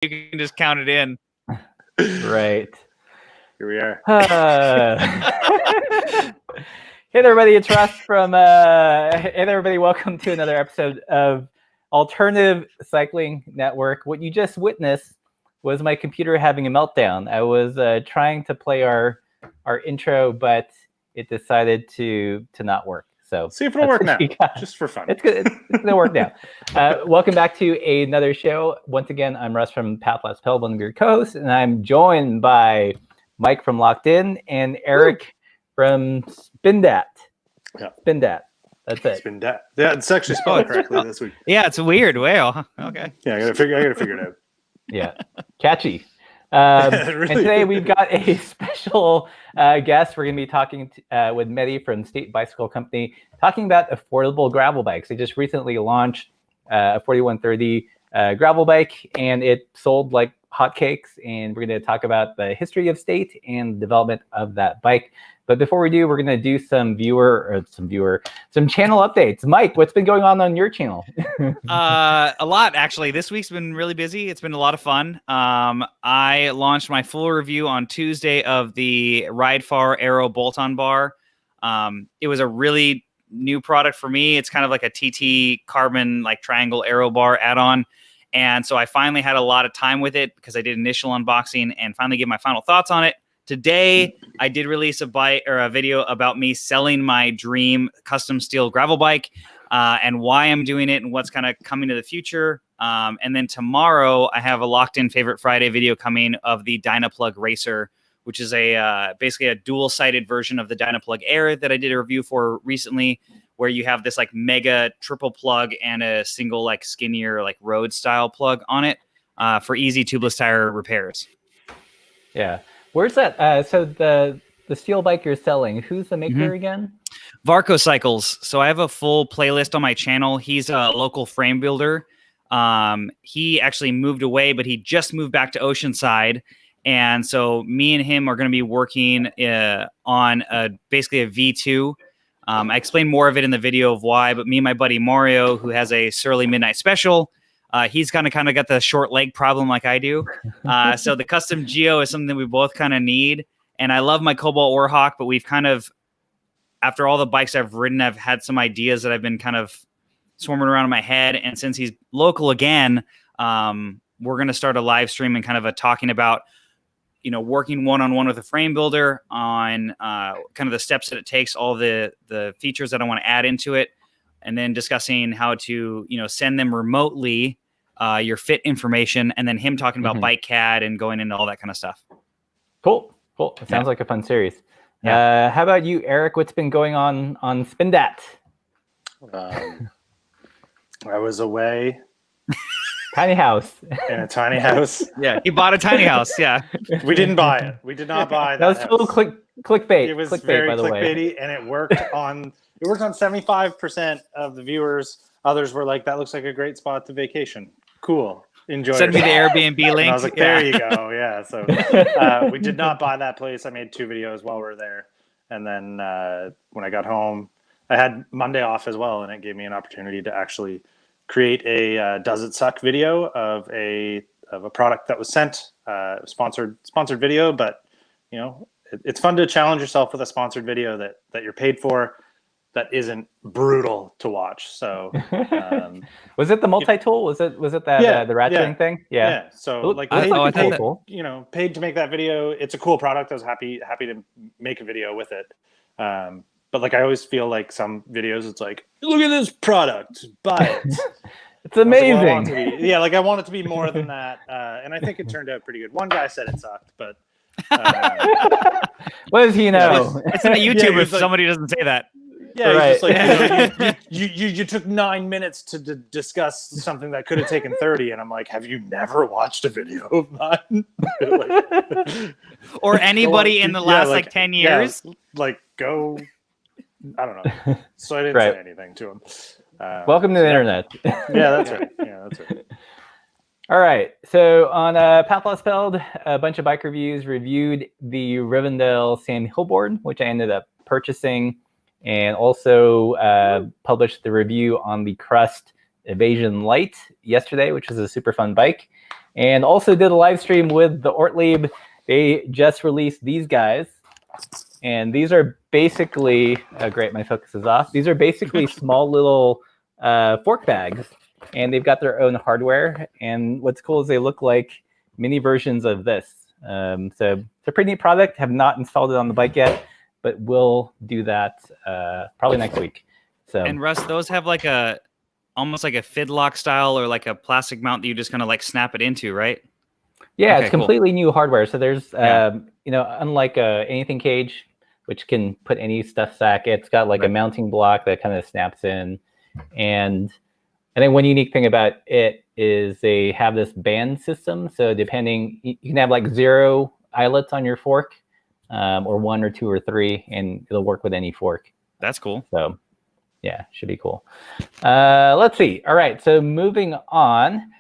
you can just count it in. Right. Here we are. Hey there, everybody. It's Russ from. Hey there, everybody. Welcome to another episode of Alternative Cycling Network. What you just witnessed was my computer having a meltdown. I was trying to play our intro, but it decided to not work. So see if it'll work now, just for fun. It's good. It's gonna work now. Welcome back to another show. Once again, I'm Russ from Path Less Pell, one of your co-hosts, and I'm joined by Mike from Locked In and Eric from Spindat. Yeah. Spindat. That's it. Spindat. Yeah, it's actually spelled correctly this week. Yeah, it's a weird whale. Okay. Yeah, I gotta figure it out. Yeah, catchy. Really and today we've got a special guest. We're going to be talking with Mehdi from State Bicycle Company, talking about affordable gravel bikes. They just recently launched a 4130 gravel bike, and it sold like hotcakes. And we're going to talk about the history of State and development of that bike. But before we do, we're going to do some channel updates. Mike, what's been going on your channel? A lot, actually. This week's been really busy. It's been a lot of fun. I launched my full review on Tuesday of the Ride Far Aero bolt-on bar. It was a really new product for me. It's kind of like a TT carbon like triangle aero bar add-on. And so I finally had a lot of time with it because I did initial unboxing and finally gave my final thoughts on it. Today, I did release a video about me selling my dream custom steel gravel bike and why I'm doing it and what's kind of coming to the future. And then tomorrow, I have a Locked In Favorite Friday video coming of the Dynaplug Racer, which is basically a dual-sided version of the Dynaplug Air that I did a review for recently, where you have this like mega triple plug and a single like skinnier like road style plug on it for easy tubeless tire repairs. Yeah. Where's that? So the steel bike you're selling, who's the maker again? Varco Cycles. So I have a full playlist on my channel. He's a local frame builder. He actually moved away, but he just moved back to Oceanside. And so me and him are going to be working on basically a V2. I explained more of it in the video of why, but me and my buddy Mario, who has a Surly Midnight Special, he's kind of got the short leg problem like I do. So the custom Geo is something that we both kind of need. And I love my Cobalt Warhawk, but we've kind of, after all the bikes I've ridden, I've had some ideas that I've been kind of swarming around in my head. And since he's local again, we're going to start a live stream and kind of talking about, working one-on-one with a frame builder on kind of the steps that it takes, all the features that I want to add into it, and then discussing how to, send them remotely your fit information, and then him talking about bike CAD and going into all that kind of stuff. Cool. It sounds like a fun series. Yeah. How about you, Eric? What's been going on Spindat? I was away. Tiny house. In a tiny house. Yeah, he bought a tiny house. Yeah. We didn't buy it. We did not buy that. That was total clickbait. It was clickbait, very by the clickbaity, way. and it worked on 75% of the viewers. Others were like, that looks like a great spot to vacation. Cool. Enjoy. Send me the Airbnb link. And I was like, there you go. Yeah. So we did not buy that place. I made 2 videos while we were there. And then when I got home, I had Monday off as well. And it gave me an opportunity to actually create a Does It Suck video of a product that was sent, sponsored video. But, it's fun to challenge yourself with a sponsored video that you're paid for, that isn't brutal to watch. So was it the multi-tool? Was it that the ratcheting thing? Yeah. So paid to make that video. It's a cool product. I was happy to make a video with it. But like I always feel like some videos, it's like, look at this product, buy it. It's amazing. I want it to be more than that. And I think it turned out pretty good. One guy said it sucked, but what does he know? It's not YouTube if somebody doesn't say that. Yeah, right. Just like, you took 9 minutes to discuss something that could have taken 30, and I'm like, have you never watched a video of mine? Or anybody in the last 10 years? Yeah, go. I don't know. So I didn't say anything to him. Welcome to the internet. Yeah, that's right. All right. So on Path Less Pelled, a bunch of bike reviews reviewed the Rivendell Sam Hillboard, which I ended up purchasing, and also published the review on the Crust Evasion Light yesterday, which was a super fun bike. and also did a live stream with the Ortlieb. They just released these guys, and these are basically great. My focus is off. These are basically small little fork bags, and they've got their own hardware. And what's cool is they look like mini versions of this. So it's a pretty neat product. Have not installed it on the bike yet, but we'll do that probably next week. So, and Russ, those have like almost like a fidlock style or like a plastic mount that you just kind of like snap it into, right? Yeah, Okay, it's completely new hardware. So there's, you know, unlike anything cage, which can put any stuff sack, it's got like a mounting block that kind of snaps in. And I think one unique thing about it is they have this band system. So depending, you can have like 0 eyelets on your fork, or 1 or 2 or 3, and it'll work with any fork. That's cool. So yeah, should be cool. Let's see. All right, so moving on.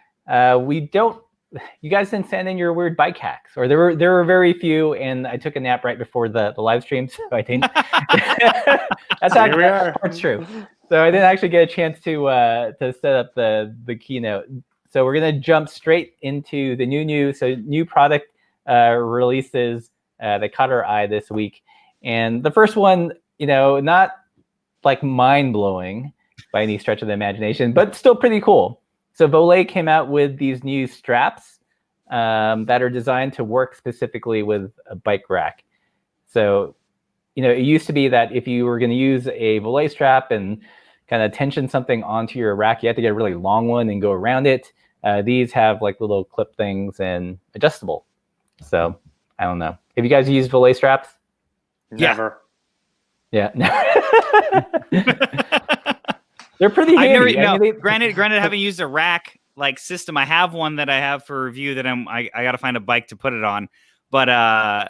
You guys didn't send in your weird bike hacks, or there were very few, and I took a nap right before the live stream, so I didn't. That's true. So I didn't actually get a chance to set up the keynote. So we're gonna jump straight into the new product releases that caught our eye this week, and the first one, you know, not like mind blowing by any stretch of the imagination, but still pretty cool. So Bole came out with these new straps that are designed to work specifically with a bike rack. So, you know, it used to be that if you were going to use a Bole strap and kind of tension something onto your rack, you had to get a really long one and go around it. These have like little clip things and adjustable. So I don't know. Have you guys used Bole straps? Never. Yeah. They're pretty handy. Granted, having used a rack like system, I have one that I have for review that I got to find a bike to put it on, but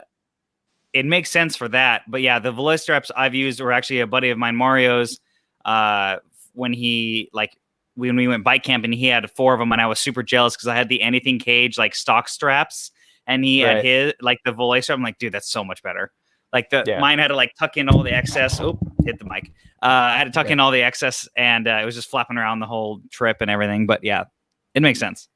it makes sense for that. But yeah, the Bole straps I've used were actually a buddy of mine, Mario's, when we went bike camping, he had 4 of them, and I was super jealous because I had the anything cage like stock straps, and he had his like the Bole strap. I'm like, dude, that's so much better. Like mine had to like tuck in all the excess. Oh, hit the mic. I had to tuck in all the excess, and it was just flapping around the whole trip and everything. But yeah, it makes sense.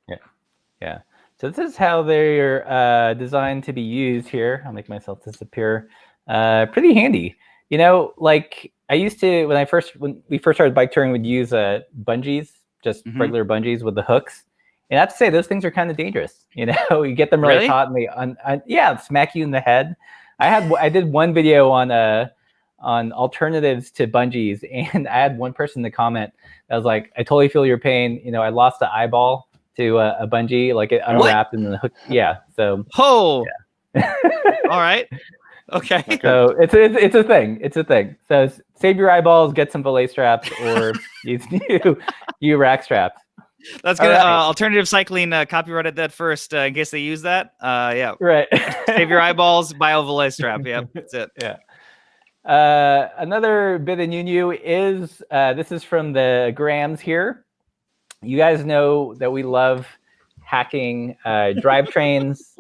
Yeah. So this is how they're designed to be used here. I'll make myself disappear. Pretty handy. You know, like I used to when we first started bike touring, we'd use bungees, just regular bungees with the hooks. And I have to say, those things are kind of dangerous. You know, you get them really hot, and they smack you in the head. I did one video on alternatives to bungees, and I had one person in the comment that was like, "I totally feel your pain. You know, I lost the eyeball to a bungee, like it unwrapped and the hook." Yeah. So. Oh. Yeah. All right. Okay. So it's a thing. It's a thing. So save your eyeballs, get some Bole straps, or use new rack straps. That's good. Alternative Cycling copyrighted that first in case they use that. Yeah. Right. Save your eyeballs, buy a Bole strap. Yep. That's it. Yeah. Another bit of new is this is from the Grams here. You guys know that we love hacking drivetrains,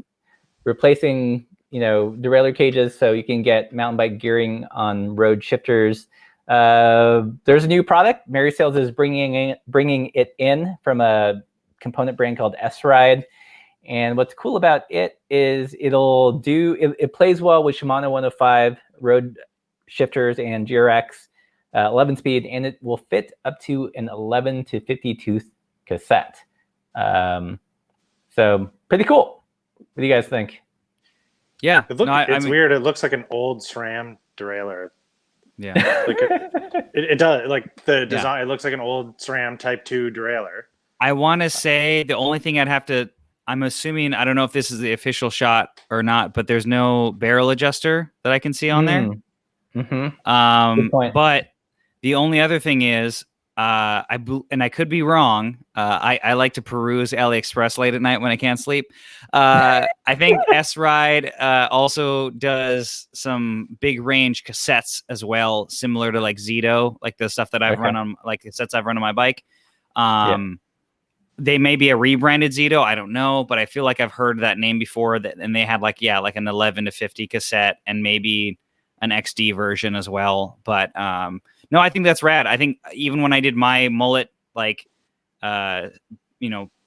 replacing derailleur cages so you can get mountain bike gearing on road shifters. There's a new product. Mary Sales is bringing it in from a component brand called S-Ride. And what's cool about it is it plays well with Shimano 105 road shifters and GRX 11 speed, and it will fit up to an 11 to 50 tooth cassette. So pretty cool. What do you guys think? Yeah, it's weird. It looks like an old SRAM derailleur. Yeah, like it does. Like the design, it looks like an old SRAM Type 2 derailleur. I want to say the only thing I'm assuming, I don't know if this is the official shot or not, but there's no barrel adjuster that I can see on there. Mm-hmm. Good point. But the only other thing is, I could be wrong. I like to peruse AliExpress late at night when I can't sleep. I think S-Ride also does some big range cassettes as well, similar to like Zito, like the stuff that I've run on, like cassettes I've run on my bike. They may be a rebranded Zito, I don't know, but I feel like I've heard that name before. And they had like an 11 to 50 cassette and maybe an XD version as well. But no, I think that's rad. I think even when I did my mullet,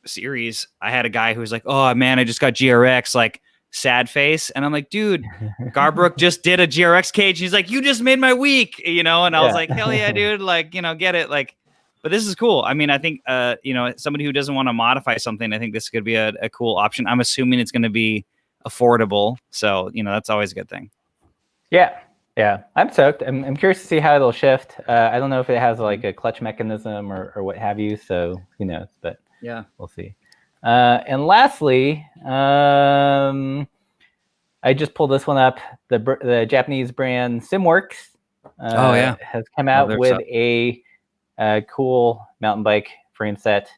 series, I had a guy who was like, "Oh man, I just got GRX," like sad face, and I'm like, "Dude, Garbrook just did a GRX cage." He's like, "You just made my week," you know, and I was like, "Hell yeah, dude!" Like, you know, get it, like. But this is cool. I mean, I think, you know, somebody who doesn't want to modify something, I think this could be a cool option. I'm assuming it's going to be affordable. So, you know, that's always a good thing. Yeah. Yeah. I'm stoked. I'm curious to see how it'll shift. I don't know if it has like a clutch mechanism or what have you. So who knows, but yeah, we'll see. And lastly, I just pulled this one up. The Japanese brand Simworks has come out with a cool mountain bike frame set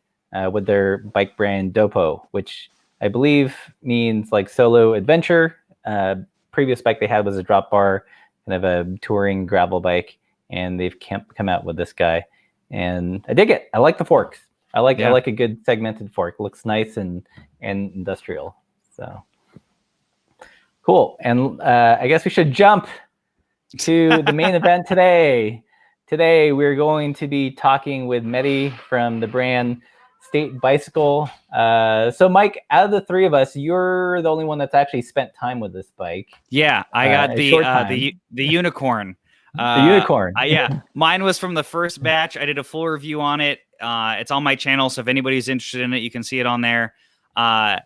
with their bike brand Dopo, which I believe means like solo adventure. Previous bike they had was a drop bar, kind of a touring gravel bike, and they've come out with this guy, and I dig it. I like the forks. I like a good segmented fork. It looks nice and industrial. So cool. And I guess we should jump to the main event today. Today, we're going to be talking with Mehdi from the brand State Bicycle. So, Mike, out of the three of us, you're the only one that's actually spent time with this bike. Yeah, I got the unicorn. The unicorn. Yeah, mine was from the first batch. I did a full review on it. It's on my channel, so if anybody's interested in it, you can see it on there. I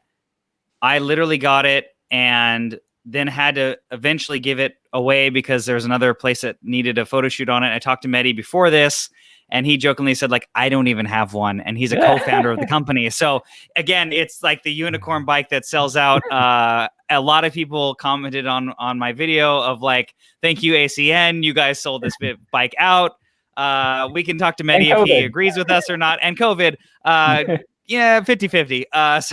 literally got it and then had to eventually give it away because there was another place that needed a photo shoot on it. I talked to Mehdi before this, and he jokingly said, like, I don't even have one. And he's a co-founder of the company. So again, it's like the unicorn bike that sells out. A lot of people commented on my video of like, thank you, ACN. You guys sold this bike out. We can talk to Mehdi if he agrees with us or not. And COVID, yeah, 50-50.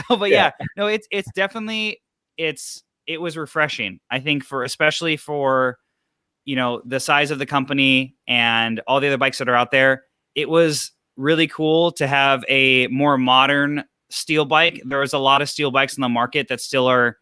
But yeah, no, it's definitely, it was refreshing. I think especially for, you know, the size of the company and all the other bikes that are out there, it was really cool to have a more modern steel bike. There was a lot of steel bikes in the market that still are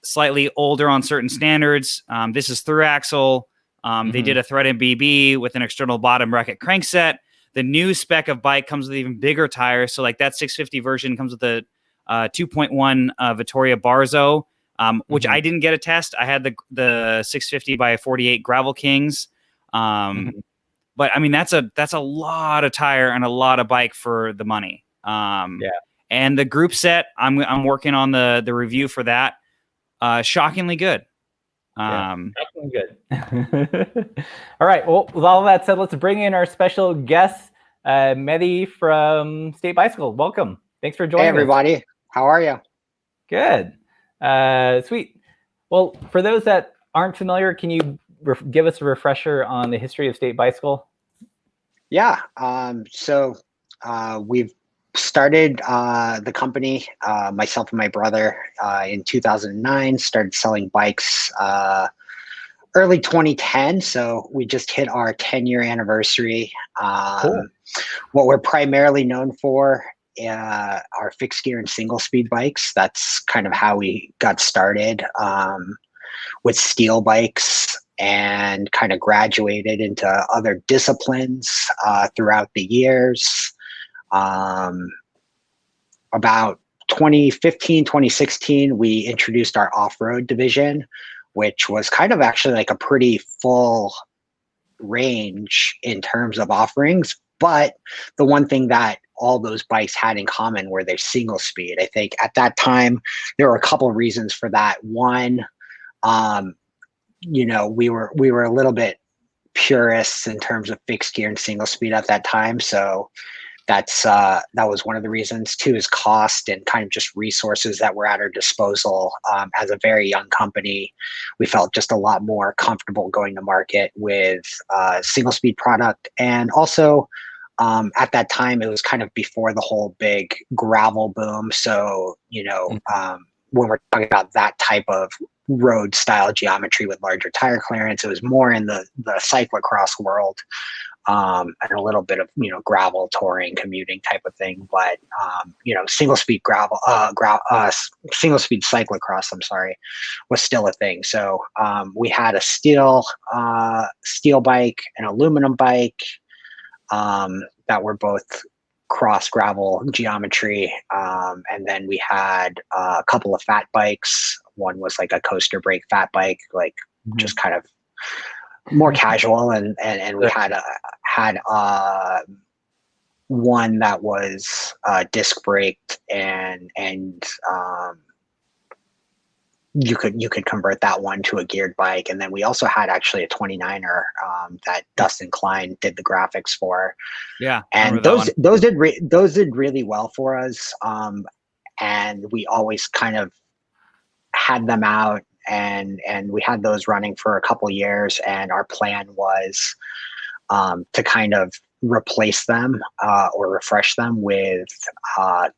slightly older on certain standards. This is through axle. They did a threaded BB with an external bottom bracket crankset. The new spec of bike comes with even bigger tires. So like that 650 version comes with a 2.1 Vittoria Barzo, which I didn't get a test. I had the 650 by 48 Gravel Kings. But I mean, that's a lot of tire and a lot of bike for the money. And the group set, I'm working on the review for that. Shockingly good. Shockingly good. All right. Well, with all of that said, let's bring in our special guest, Mehdi from State Bicycle. Welcome. Thanks for joining us. Hey, everybody. How are you? Good. Sweet. Well, for those that aren't familiar, can you give us a refresher on the history of State Bicycle? Yeah. So we've started the company, myself and my brother, in 2009, started selling bikes early 2010. So we just hit our 10-year anniversary. Cool. What we're primarily known for are fixed gear and single speed bikes. That's kind of how we got started with steel bikes, and kind of graduated into other disciplines throughout the years. About 2015, 2016, we introduced our off-road division, which was kind of actually like a pretty full range in terms of offerings. But the one thing that all those bikes had in common were their single speed. I think at that time, there were a couple of reasons for that. One, you know, we were a little bit purists in terms of fixed gear and single speed at that time. So that was one of the reasons. Two is cost and kind of just resources that were at our disposal. As a very young company, we felt just a lot more comfortable going to market with single speed product. And also at that time, it was kind of before the whole big gravel boom. So, you know, when we're talking about that type of road style geometry with larger tire clearance, it was more in the cyclocross world, and a little bit of, you know, gravel touring, commuting type of thing. But, you know, single speed single speed cyclocross, I'm sorry, was still a thing. So we had a steel bike, an aluminum bike, that were both cross gravel geometry. And then we had a couple of fat bikes. One was like a coaster brake fat bike, like just kind of more casual. And we had one that was disc braked and you could convert that one to a geared bike. And then we also had actually a 29er that Dustin Klein did the graphics for. Yeah, and those did really well for us. And we always kind of had them out, and we had those running for a couple years. And our plan was to kind of replace them or refresh them with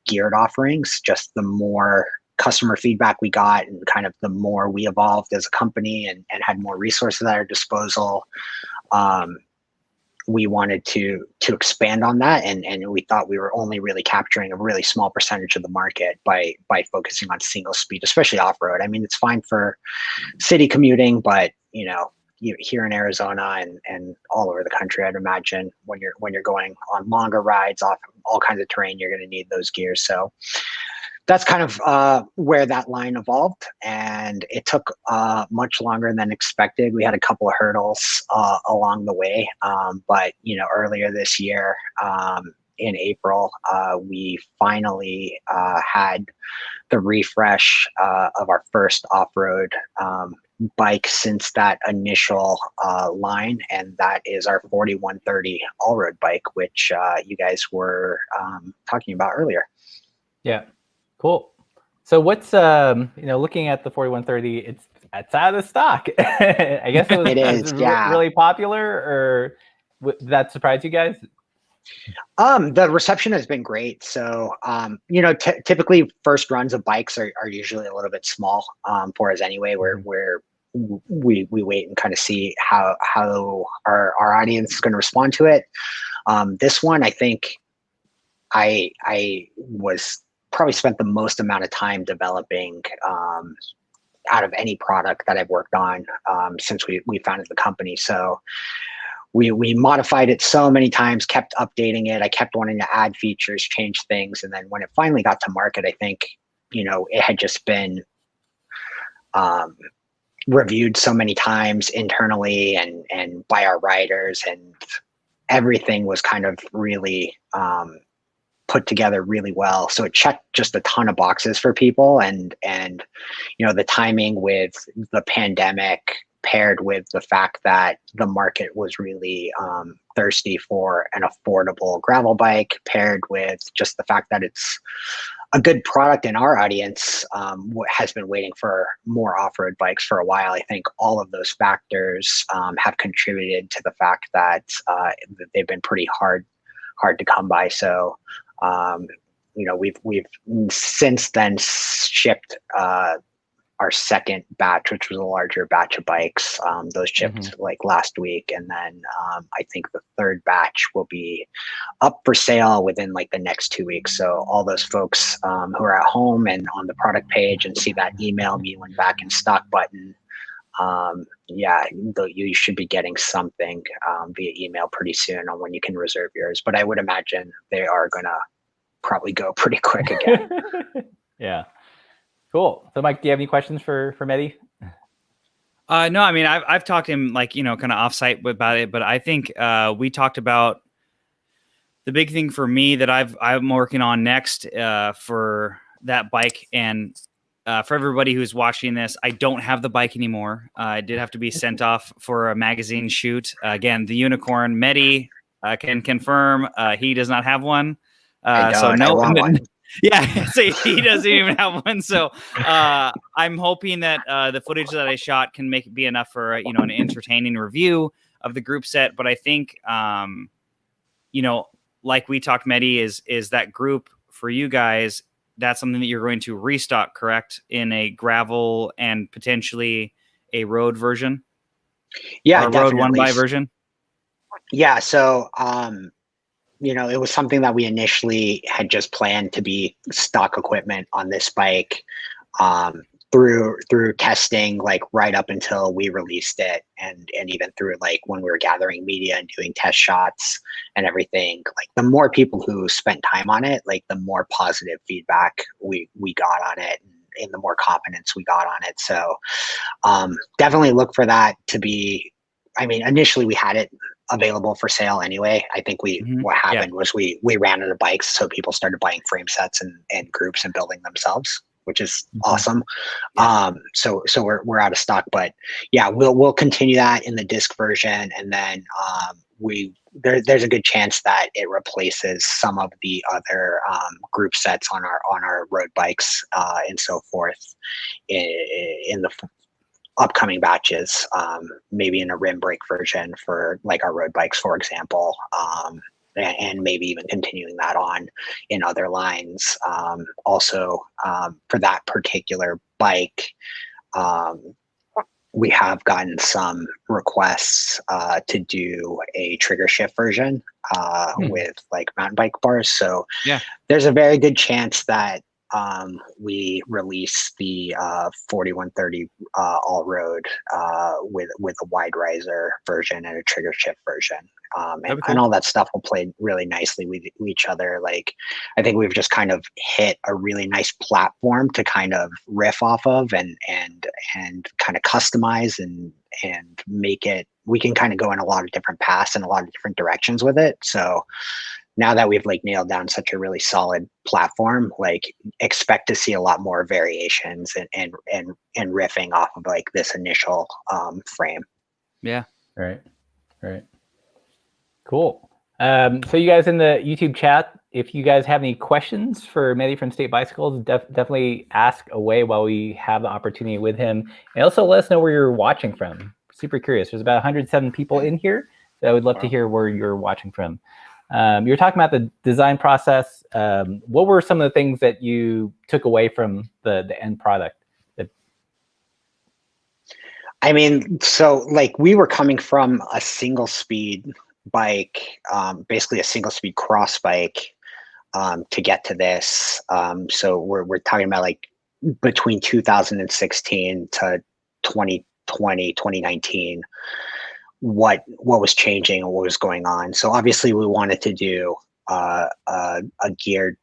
geared offerings. Just the more customer feedback we got, and kind of the more we evolved as a company and had more resources at our disposal, we wanted to expand on that. And we thought we were only really capturing a really small percentage of the market by focusing on single speed, especially off-road. I mean, it's fine for city commuting, but here in Arizona and all over the country, I'd imagine when you're going on longer rides off all kinds of terrain, you're going to need those gears. So that's kind of where that line evolved, and it took much longer than expected. We had a couple of hurdles along the way, but earlier this year, in April, we finally had the refresh of our first off-road bike since that initial line, and that is our 4130 all-road bike, which you guys were talking about earlier. Yeah. Cool. So what's looking at the 4130, it's out of stock. I guess it is really popular, or did that surprise you guys? The reception has been great. So typically first runs of bikes are usually a little bit small for us anyway, where we wait and kind of see how our audience is going to respond to it. This one, I think I was probably spent the most amount of time developing out of any product that I've worked on since we founded the company. So we modified it so many times, kept updating it. I kept wanting to add features, change things. And then when it finally got to market, I think, it had just been reviewed so many times internally and by our riders, and everything was kind of really put together really well. So it checked just a ton of boxes for people, and the timing with the pandemic paired with the fact that the market was really thirsty for an affordable gravel bike, paired with just the fact that it's a good product in our audience, has been waiting for more off-road bikes for a while. I think all of those factors have contributed to the fact that they've been pretty hard to come by. So we've since then shipped our second batch, which was a larger batch of bikes. Those shipped like last week, and then I think the third batch will be up for sale within like the next 2 weeks. So all those folks who are at home and on the product page and see that email me when back in stock button, you should be getting something via email pretty soon on when you can reserve yours. But I would imagine they are gonna probably go pretty quick again. Yeah. Cool. So Mike, do you have any questions for Mehdi? No, I mean, I've talked to him kind of offsite about it, but I think we talked about the big thing for me that I'm working on next for that bike. And for everybody who's watching this, I don't have the bike anymore. I did have to be sent off for a magazine shoot. Again, the unicorn, Mehdi, can confirm he does not have one. One. Yeah, so he doesn't even have one. So I'm hoping that the footage that I shot can be enough for an entertaining review of the group set. But I think like we talked, Mehdi, is that group for you guys. That's something that you're going to restock, correct, in a gravel and potentially a road version. Yeah, or road 1x version. Yeah, so it was something that we initially had just planned to be stock equipment on this bike. through testing, like right up until we released it, and even through like when we were gathering media and doing test shots and everything, like the more people who spent time on it, like the more positive feedback we got on it, and the more confidence we got on it. So definitely look for that to be, I mean, initially we had it available for sale anyway. I think what happened was we ran out of bikes, so people started buying frame sets and groups and building themselves, which is awesome. Yeah. So we're out of stock, but yeah, we'll continue that in the disc version, and then there's a good chance that it replaces some of the other group sets on our road bikes and so forth in the upcoming batches, maybe in a rim brake version for like our road bikes, for example, and maybe even continuing that on in other lines. Also, for that particular bike, we have gotten some requests to do a trigger shift version with like mountain bike bars. So there's a very good chance that we release the 4130 all road with a wide riser version and a trigger shift version. And all that stuff will play really nicely with each other. Like, I think we've just kind of hit a really nice platform to kind of riff off of and kind of customize and make it, we can kind of go in a lot of different paths and a lot of different directions with it. So now that we've like nailed down such a really solid platform, like expect to see a lot more variations and riffing off of like this initial frame. Yeah. Right. Cool. So you guys in the YouTube chat, if you guys have any questions for Mehdi from State Bicycles, definitely ask away while we have the opportunity with him. And also let us know where you're watching from. Super curious. There's about 107 people in here, so I would love to hear where you're watching from. You're talking about the design process. What were some of the things that you took away from the end product? I mean, so like we were coming from a single speed bike, basically a single speed cross bike to get to this. So we're talking about like between 2016 to 2020, 2019. What was changing and what was going on. So obviously we wanted to do a geared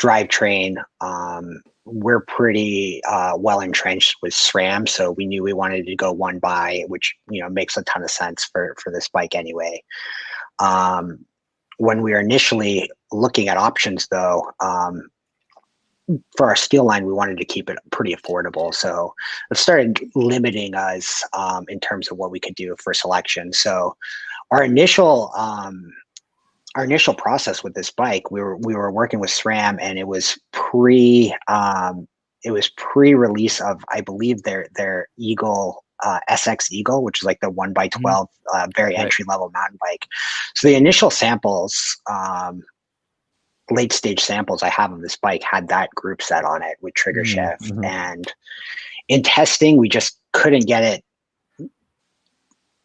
drivetrain. We're pretty well entrenched with SRAM, so we knew we wanted to go one by, which makes a ton of sense for this bike anyway. When we were initially looking at options, though, for our steel line, we wanted to keep it pretty affordable. So it started limiting us in terms of what we could do for selection. So our initial process with this bike, we were working with SRAM, and it was pre-release of, I believe, their Eagle SX Eagle, which is like the 1x12 very entry level mountain bike. So the initial samples, late stage samples I have of this bike had that group set on it with trigger shift. And in testing, we just couldn't get it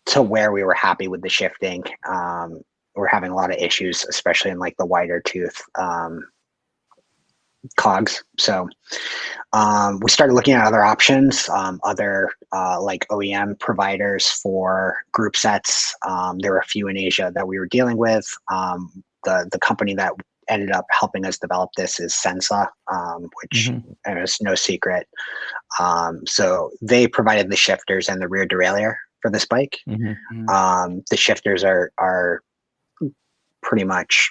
to where we were happy with the shifting. We're having a lot of issues, especially in like the wider tooth cogs. So we started looking at other options, other like OEM providers for group sets. There were a few in Asia that we were dealing with. The company that ended up helping us develop this is Sensa, which is no secret. So they provided the shifters and the rear derailleur for this bike. The shifters are pretty much,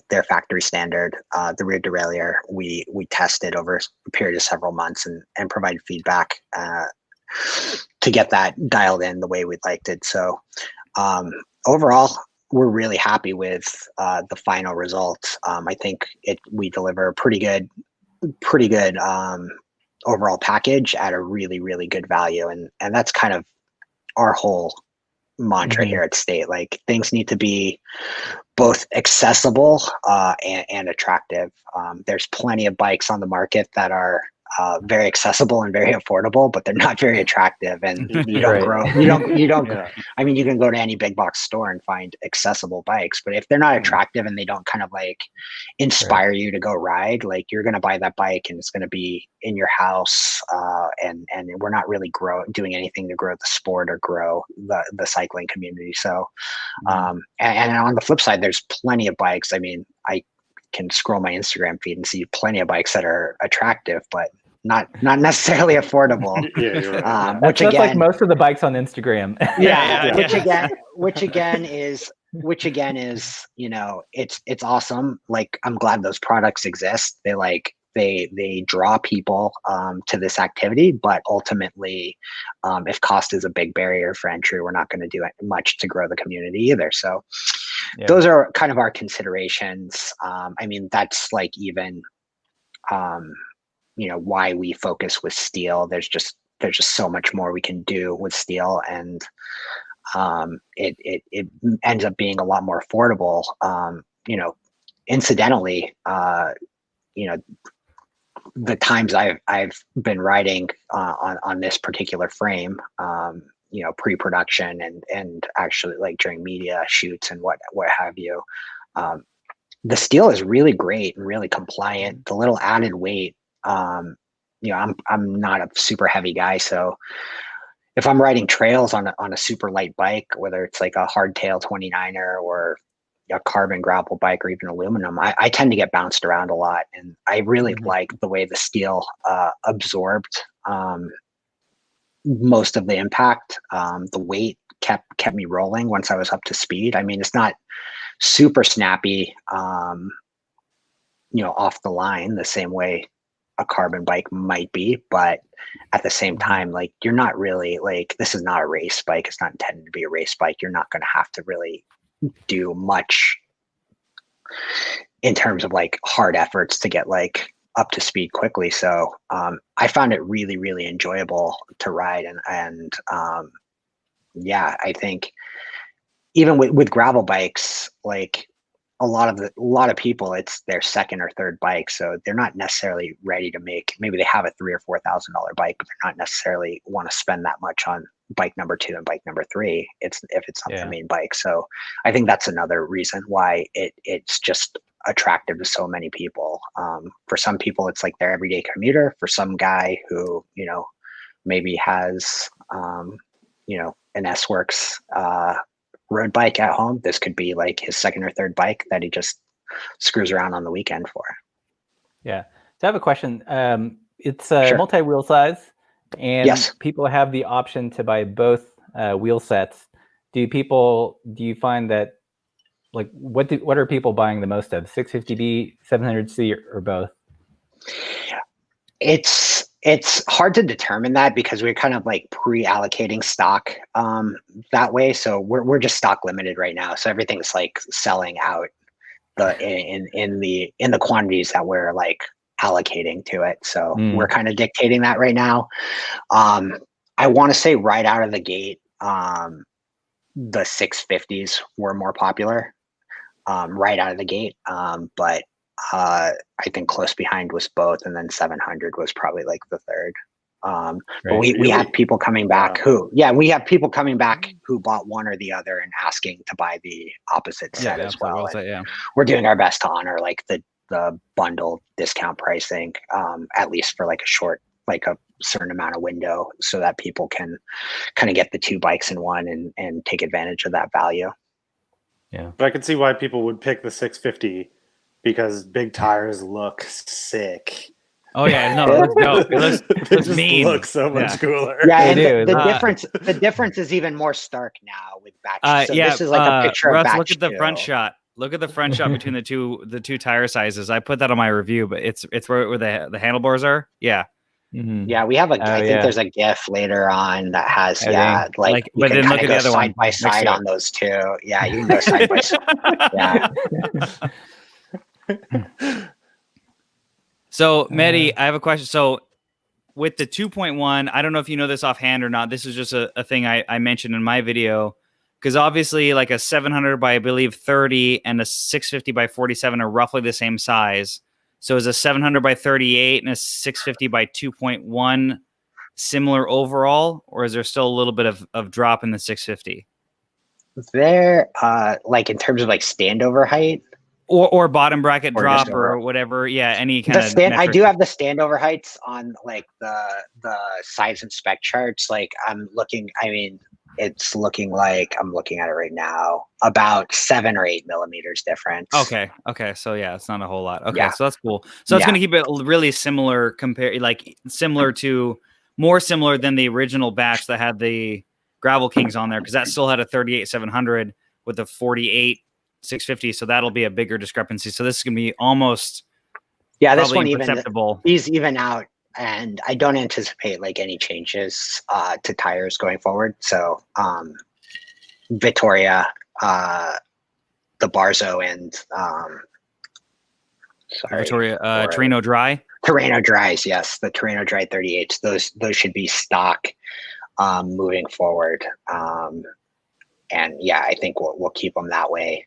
their factory standard. The rear derailleur, we tested over a period of several months and provided feedback to get that dialed in the way we liked it. So overall, we're really happy with the final result. I think we deliver a pretty good overall package at a really, really good value. And that's kind of our whole mantra here at State. Like, things need to be both accessible and attractive. There's plenty of bikes on the market that are very accessible and very affordable, but they're not very attractive, and you don't Right. grow. You don't. Yeah. I mean, you can go to any big box store and find accessible bikes, but if they're not attractive and they don't kind of like inspire you to go ride, like you're going to buy that bike and it's going to be in your house, and we're not really doing anything to grow the sport or grow the cycling community. So, and on the flip side, there's plenty of bikes. I mean, I can scroll my Instagram feed and see plenty of bikes that are attractive, but not necessarily affordable. Yeah, you're right. That's Which just again, like most of the bikes on Instagram. Yeah. which again is, you know, it's awesome. Like, I'm glad those products exist. They draw people to this activity, but ultimately, if cost is a big barrier for entry, we're not going to do much to grow the community either. So those are kind of our considerations. I mean, that's like even you know, why we focus with steel. There's just so much more we can do with steel, and it ends up being a lot more affordable. You know, incidentally, you know, the times I've been riding on this particular frame, you know, pre-production and actually like during media shoots and what have you, the steel is really great and really compliant. The little added weight, you know, I'm not a super heavy guy, so if I'm riding trails on a super light bike, whether it's like a hardtail 29er or a carbon gravel bike or even aluminum, I tend to get bounced around a lot, and I really like the way the steel absorbed most of the impact. The weight kept me rolling once I was up to speed. I mean, it's not super snappy, you know, off the line the same way a carbon bike might be, but at the same time, like, you're not really, like, this is not a race bike. It's not intended to be a race bike. You're not going to have to really do much in terms of like hard efforts to get like up to speed quickly. So I found it really, really enjoyable to ride, and yeah, I think even with gravel bikes, like a lot of people, it's their second or third bike, so they're not necessarily ready to make. Maybe they have a $3,000 or $4,000 bike, but they're not necessarily want to spend that much on bike number 2 and bike number 3. If it's not their main bike. So I think that's another reason why it's just attractive to so many people. For some people, it's like their everyday commuter. For some guy who, you know, maybe has you know, an S-Works road bike at home, this could be like his second or third bike that he just screws around on the weekend for. Yeah. So I have a question. It's Sure. multi-wheel size, and Yes. people have the option to buy both wheel sets. Do you find that, like, what are people buying the most of, 650B, 700C, or both? It's hard to determine that because we're kind of like pre-allocating stock that way. So we're just stock limited right now. So everything's like selling out in the quantities that we're like allocating to it. So we're kind of dictating that right now. I want to say right out of the gate, the 650s were more popular right out of the gate. But I think close behind was both, and then 700 was probably like the third. But we have people coming back who bought one or the other and asking to buy the opposite set as well. We're doing our best to honor like the bundle discount pricing, at least for like a certain amount of window, so that people can kind of get the 2 bikes in one and take advantage of that value. Yeah, but I can see why people would pick the 650 because big tires look sick. Oh yeah, no, it looks dope. It looks mean. Look so much cooler. Yeah, and the difference is even more stark now with batch. So this is like a picture of batch. Look at the front shot. Look at the front shot between the two tire sizes. I put that on my review, but it's where the handlebars are. Yeah. Yeah, we have I think there's a GIF later on that has like you but can then look at the other side by side on those two. Yeah, you can go side by side. Yeah. So, Mehdi, I have a question. So, with the 2.1, I don't know if you know this offhand or not. This is just a thing I mentioned in my video, because obviously, like a 700 by I believe 30 and a 650 by 47 are roughly the same size. So is a 700 by 38 and a 650 by 2.1 similar overall, or is there still a little bit of drop in the 650? There, like in terms of like standover height, or bottom bracket or drop just over. or whatever. Yeah, any kind The of stand, I metric. do have the standover heights on like the size and spec charts. Like I'm looking, I mean, it's looking like I'm looking at it right now, about 7 or 8 millimeters difference. Okay. So yeah, it's not a whole lot. Okay, Yeah. so that's cool. So it's Yeah. gonna keep it really similar, more similar than the original batch that had the Gravel Kings on there, because that still had a 38 700 with a 48 650. So that'll be a bigger discrepancy. So this is gonna be almost This one imperceptible. These even out, and I don't anticipate like any changes to tires going forward. So Vittoria, the Barzo, and Victoria, Torino Dry. Terreno Dries, yes, the Terreno Dry 38s. Those should be stock moving forward. And yeah, I think we'll keep them that way.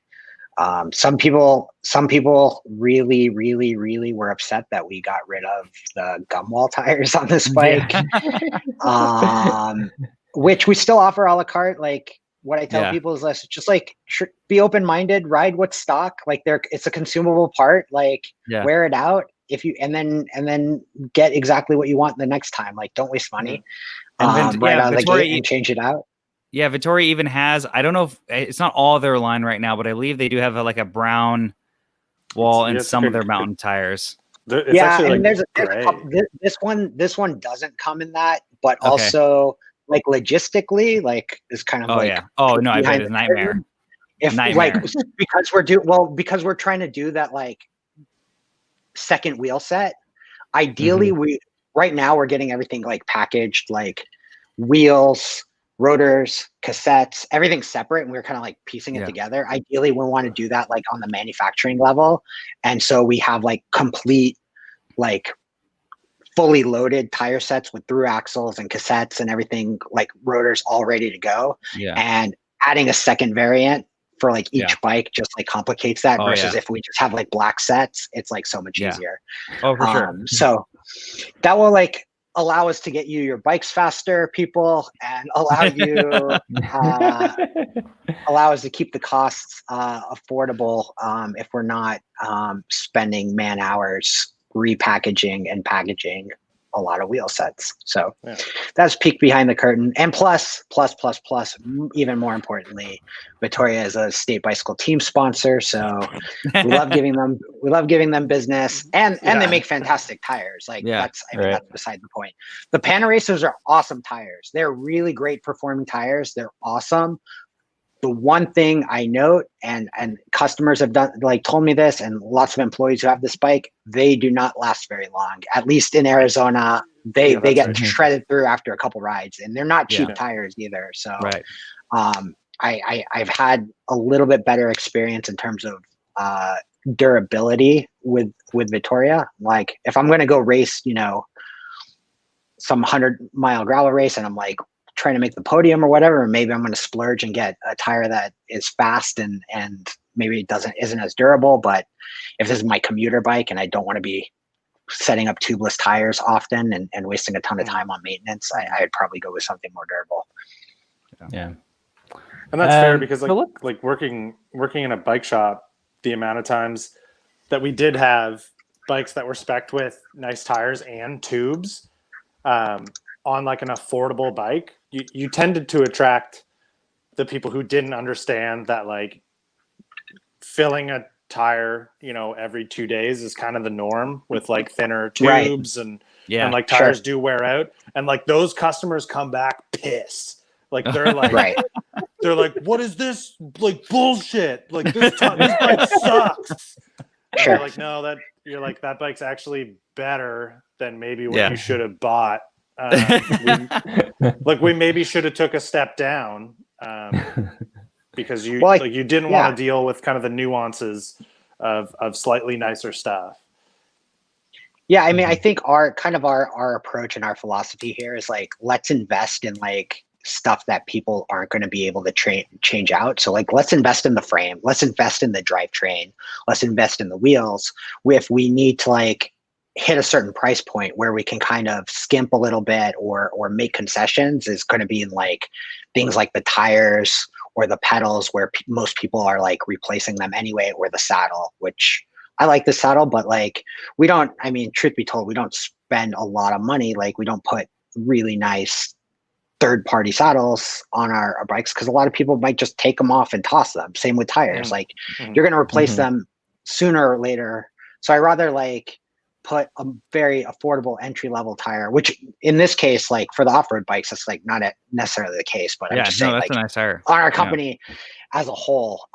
Some people really were upset that we got rid of the gum wall tires on this bike, which we still offer a la carte. Like what I tell people is, let's just like be open-minded, ride what's stock. Like it's a consumable part. Like wear it out and then get exactly what you want the next time. Like don't waste money right out of the gate and change it out. Yeah, Vittoria even has, I don't know if it's not all their line right now, but I believe they do have like a brown wall in some of their mountain tires. It's actually and like this one doesn't come in that, but also like logistically, like is kind of I bet it's a nightmare. Like because we're trying to do that like second wheel set. Ideally, right now we're getting everything like packaged, like wheels, rotors, cassettes, everything separate, and we're kind of like piecing it together. Ideally, we want to do that like on the manufacturing level, and so we have like complete, like fully loaded tire sets with through axles and cassettes and everything, like rotors all ready to go. And adding a second variant for like each bike just like complicates that versus if we just have like black sets, it's like so much easier. Oh, for sure. So that will like allow us to get you your bikes faster, people, and allow us to keep the costs affordable if we're not spending man hours repackaging and packaging a lot of wheel sets. So that's peek behind the curtain. And plus, even more importantly, Vittoria is a state bicycle team sponsor. So we love giving them business, and they make fantastic tires. Like that's beside the point. The Panaracers are awesome tires. They're really great performing tires. They're awesome. The one thing I note, and customers have told me this, and lots of employees who have this bike, they do not last very long. At least in Arizona, they get shredded through after a couple rides, and they're not cheap tires either. So, I've had a little bit better experience in terms of durability with Vittoria. Like if I'm going to go race, some 100-mile gravel race, and I'm like trying to make the podium or whatever, maybe I'm going to splurge and get a tire that is fast and maybe it isn't as durable. But if this is my commuter bike and I don't want to be setting up tubeless tires often and wasting a ton of time on maintenance, I'd probably go with something more durable. Yeah. And that's fair, because like working in a bike shop, the amount of times that we did have bikes that were spec'd with nice tires and tubes on like an affordable bike, you tended to attract the people who didn't understand that like filling a tire, every 2 days is kind of the norm with like thinner tubes and like tires do wear out. And like those customers come back pissed. Like they're like, they're like, what is this like bullshit? Like this bike sucks. You're like, no, that bike's actually better than maybe what you should have bought. We maybe should have took a step down because you didn't want to deal with kind of the nuances of slightly nicer stuff. Yeah, I mean, I think our approach and our philosophy here is like, let's invest in like stuff that people aren't going to be able to change out. So like, let's invest in the frame, let's invest in the drivetrain, let's invest in the wheels. If we need to like hit a certain price point where we can kind of skimp a little bit or make concessions, is going to be in like things like the tires or the pedals, where most people are like replacing them anyway, or the saddle, which I like the saddle, but like we don't, I mean, truth be told, we don't spend a lot of money. Like we don't put really nice third-party saddles on our bikes, because a lot of people might just take them off and toss them. Same with tires. Like you're going to replace them sooner or later. So I rather like put a very affordable entry-level tire, which in this case, like for the off-road bikes, it's like not necessarily the case, but I'm just saying, that's like a nice tire. on our company as a whole,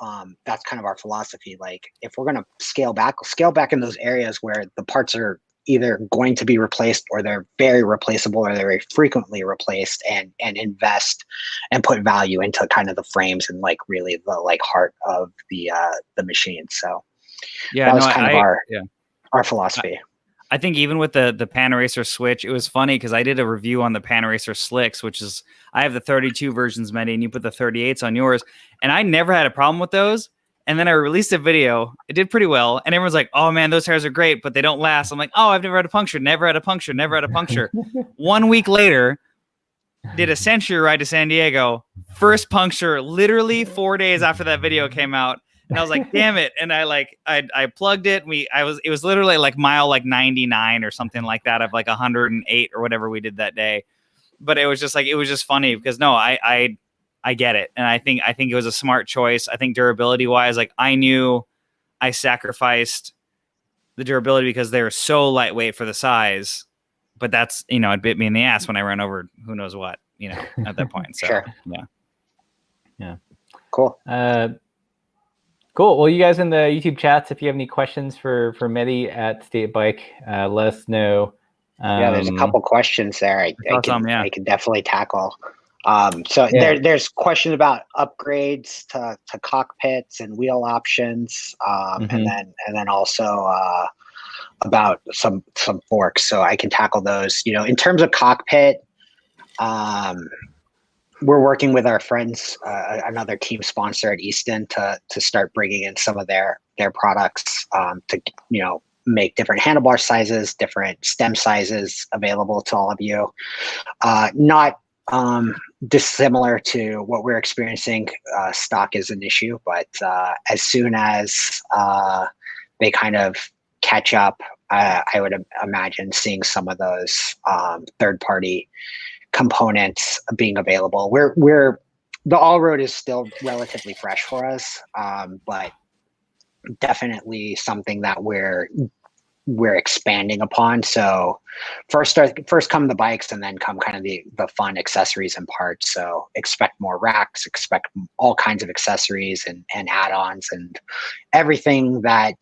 that's kind of our philosophy. Like if we're going to scale back in those areas where the parts are either going to be replaced, or they're very replaceable, or they're very frequently replaced, and invest and put value into kind of the frames and like really the like heart of the machine. So that was kind of our philosophy. I think even with the Panaracer Switch, it was funny because I did a review on the Panaracer Slicks, which is, I have the 32 versions, Medi, and you put the 38s on yours, and I never had a problem with those. And then I released a video. It did pretty well. And everyone's like, oh man, those tires are great, but they don't last. I'm like, oh, I've never had a puncture, never had a puncture, never had a puncture. 1 week later, did a Century ride to San Diego. First puncture, literally 4 days after that video came out. And I was like, damn it. And I plugged it. It was literally like mile like 99 or something like that, of like 108 or whatever we did that day. But it was just funny because I get it. And I think it was a smart choice. I think durability wise, like I knew I sacrificed the durability because they were so lightweight for the size, but that's, it bit me in the ass when I ran over who knows what, at that point. So Sure. Yeah. Cool. Cool. Well, you guys in the YouTube chats, if you have any questions for Medi at State Bike, let us know. There's a couple questions there I can definitely tackle. There's questions about upgrades to cockpits and wheel options, and then also about some forks. So I can tackle those. In terms of cockpit, we're working with our friends, another team sponsor at Easton, to start bringing in some of their products to make different handlebar sizes, different stem sizes available to all of you. Not dissimilar to what we're experiencing. Stock is an issue, but as soon as they kind of catch up, I would imagine seeing some of those third-party components being available. We're the all-road is still relatively fresh for us, but definitely something that we're expanding upon. So first come the bikes, and then come kind of the fun accessories and parts. So expect more racks, expect all kinds of accessories and add-ons and everything that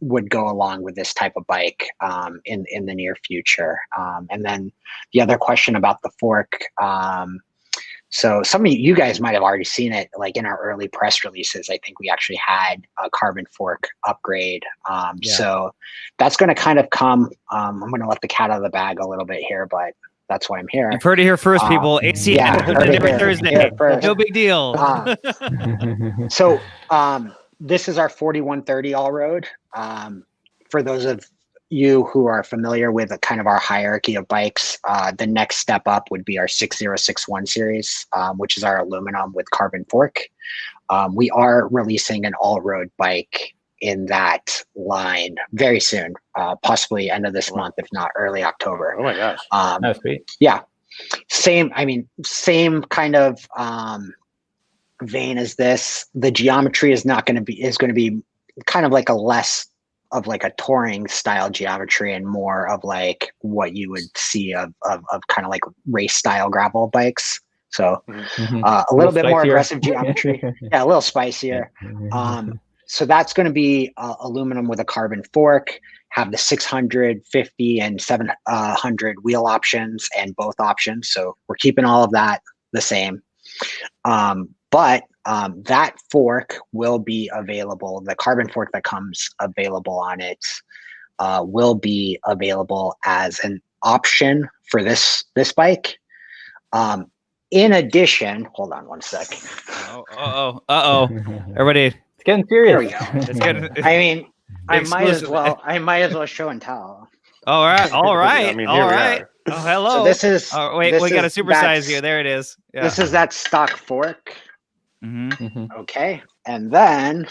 would go along with this type of bike in the near future. And then the other question about the fork. So some of you guys might have already seen it, like in our early press releases. I think we actually had a carbon fork upgrade. So that's going to kind of come. I'm going to let the cat out of the bag a little bit here, but that's why I'm here. You've heard it here first, people. Every Thursday. No big deal. So this is our 4130 all road. For those of you who are familiar with kind of our hierarchy of bikes, the next step up would be our 6061 series, which is our aluminum with carbon fork. We are releasing an all-road bike in that line very soon, possibly end of this month, if not early October. Oh my gosh. That's great. Yeah. Same kind of vein as this. The geometry is going to be kind of like a less of like a touring style geometry and more of like what you would see of kind of like race style gravel bikes. So a little bit more aggressive geometry. Yeah, a little spicier. So that's going to be aluminum with a carbon fork, have the 650 and 700 wheel options and both options. So we're keeping all of that the same. But that fork will be available. The carbon fork that comes available on it will be available as an option for this bike. in addition, hold on one sec. Everybody, It's getting There serious. we go. it's getting. I mean, I might as Exclusive. well show and tell. All right, all right, I mean, all here we right. are. Oh, hello. So this is. Oh, wait, this we got a is- supersize that's- here. There it is. Yeah. This is that stock fork. Mm-hmm. Okay, and then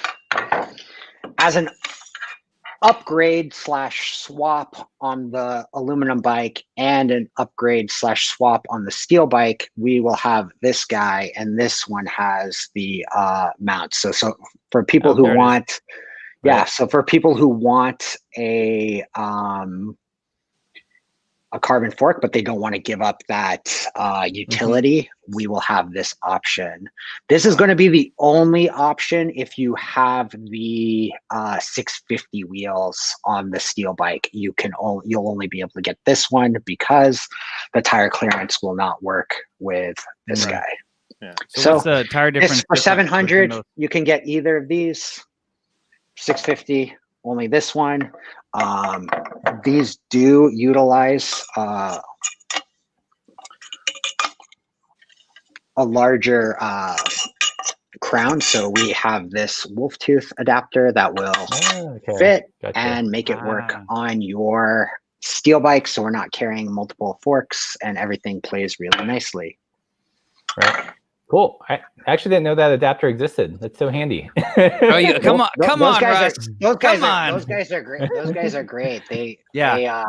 as an upgrade / swap on the aluminum bike and an upgrade / swap on the steel bike, we will have this guy, and this one has the mount. So for people who there it is. want, yeah, Right. so for people who want a carbon fork, but they don't want to give up that utility, we will have this option. This is going to be the only option if you have the 650 wheels on the steel bike. You'll only be able to get this one because the tire clearance will not work with this Right. guy. Yeah. So what's the tire difference? This for between 700, those? you can get either of these. 650, only this one. These do utilize a larger crown, so we have this wolf tooth adapter that will Okay. fit Gotcha. and make it work Ah. on your steel bike, so we're not carrying multiple forks and everything plays really nicely. Right. Cool. I actually didn't know that adapter existed. That's so handy. Oh, you, come on, come those on, guys Russ. those guys Come on. those guys are great. Those guys are great. They Yeah.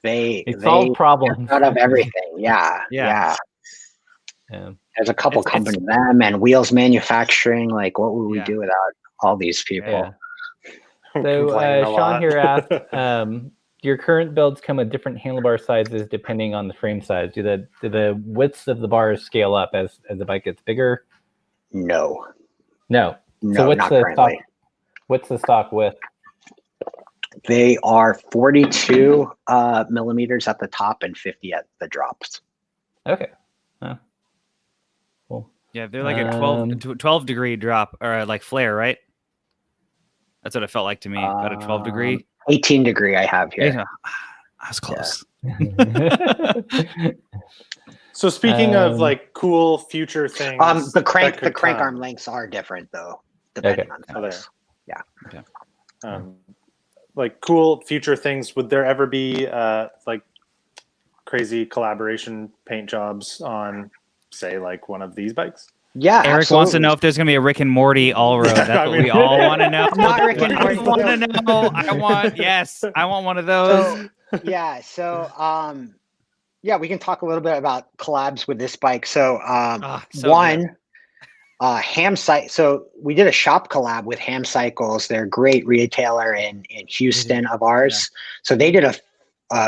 they solve problems. out of everything. Yeah. Yeah. Yeah. There's a couple It's- companies, them and Wheels Manufacturing. Like, what would we Yeah. do without all these people? Yeah. So Complaining a Sean lot. here asked, your current builds come with different handlebar sizes depending on the frame size. Do the widths of the bars scale up as the bike gets bigger? No, No. no, what's not the currently. What's the stock width? They are 42 millimeters at the top and 50 at the drops. Okay. Cool. Yeah, they're like a 12 degree drop or like flare, right? That's what it felt like to me. About a 12 degree. 18 degree I have here. Yeah, I was close. So speaking of like cool future things, The crank that could arm come, lengths are different though, depending on Oh, there. size. like cool future things. Would there ever be like crazy collaboration paint jobs on, say, like one of these bikes? Yeah, Eric wants to know if there's gonna be a Rick and Morty all road. That's I what mean- we all want to know. Not Rick and Morty. I want to know. I want one of those. yeah, we can talk a little bit about collabs with this bike. So So Ham Cycle. So we did a shop collab with Ham Cycles. They're a great retailer in Houston of ours. So they did a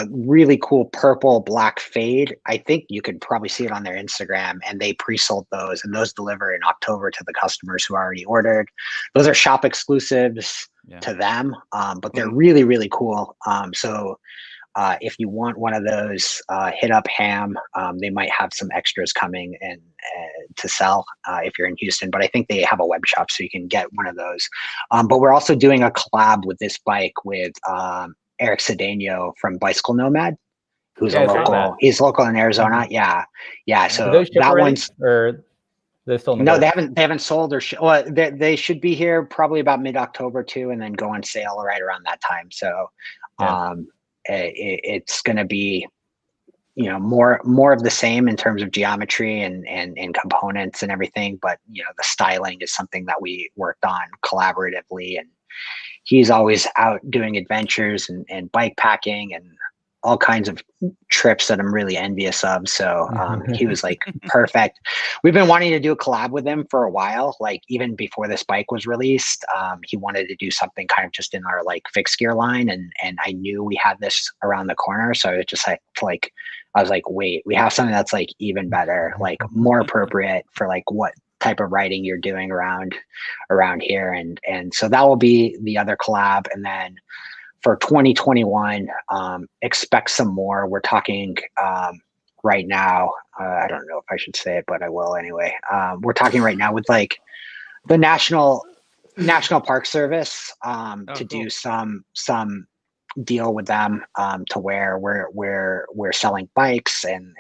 really cool purple black fade. I think you could probably see it on their Instagram, and they pre-sold those, and those deliver in October to the customers who already ordered. Those are shop exclusives to them, but they're really, really cool. So if you want one of those, hit up Ham. They might have some extras coming and to sell if you're in Houston, but I think they have a web shop so you can get one of those. But we're also doing a collab with this bike with Eric Cedeno from Bicycle Nomad, who's he's local in Arizona. Yeah. So those ship that already, one's or they're still in the no, works? they haven't sold or well, they should be here probably about mid-October too, and then go on sale right around that time. So it's going to be, more of the same in terms of geometry and components and everything. But, the styling is something that we worked on collaboratively, and he's always out doing adventures and bike packing and all kinds of trips that I'm really envious of. So he was like perfect. We've been wanting to do a collab with him for a while, like even before this bike was released. He wanted to do something kind of just in our like fixed gear line, and I knew we had this around the corner, so it just like I was like, wait, we have something that's like even better, like more appropriate for like what type of riding you're doing around here, and so that will be the other collab. And then for 2021, expect some more. We're talking right now. I don't know if I should say it, but I will anyway. We're talking right now with like the National Park Service to do some deal with them to where we're selling bikes and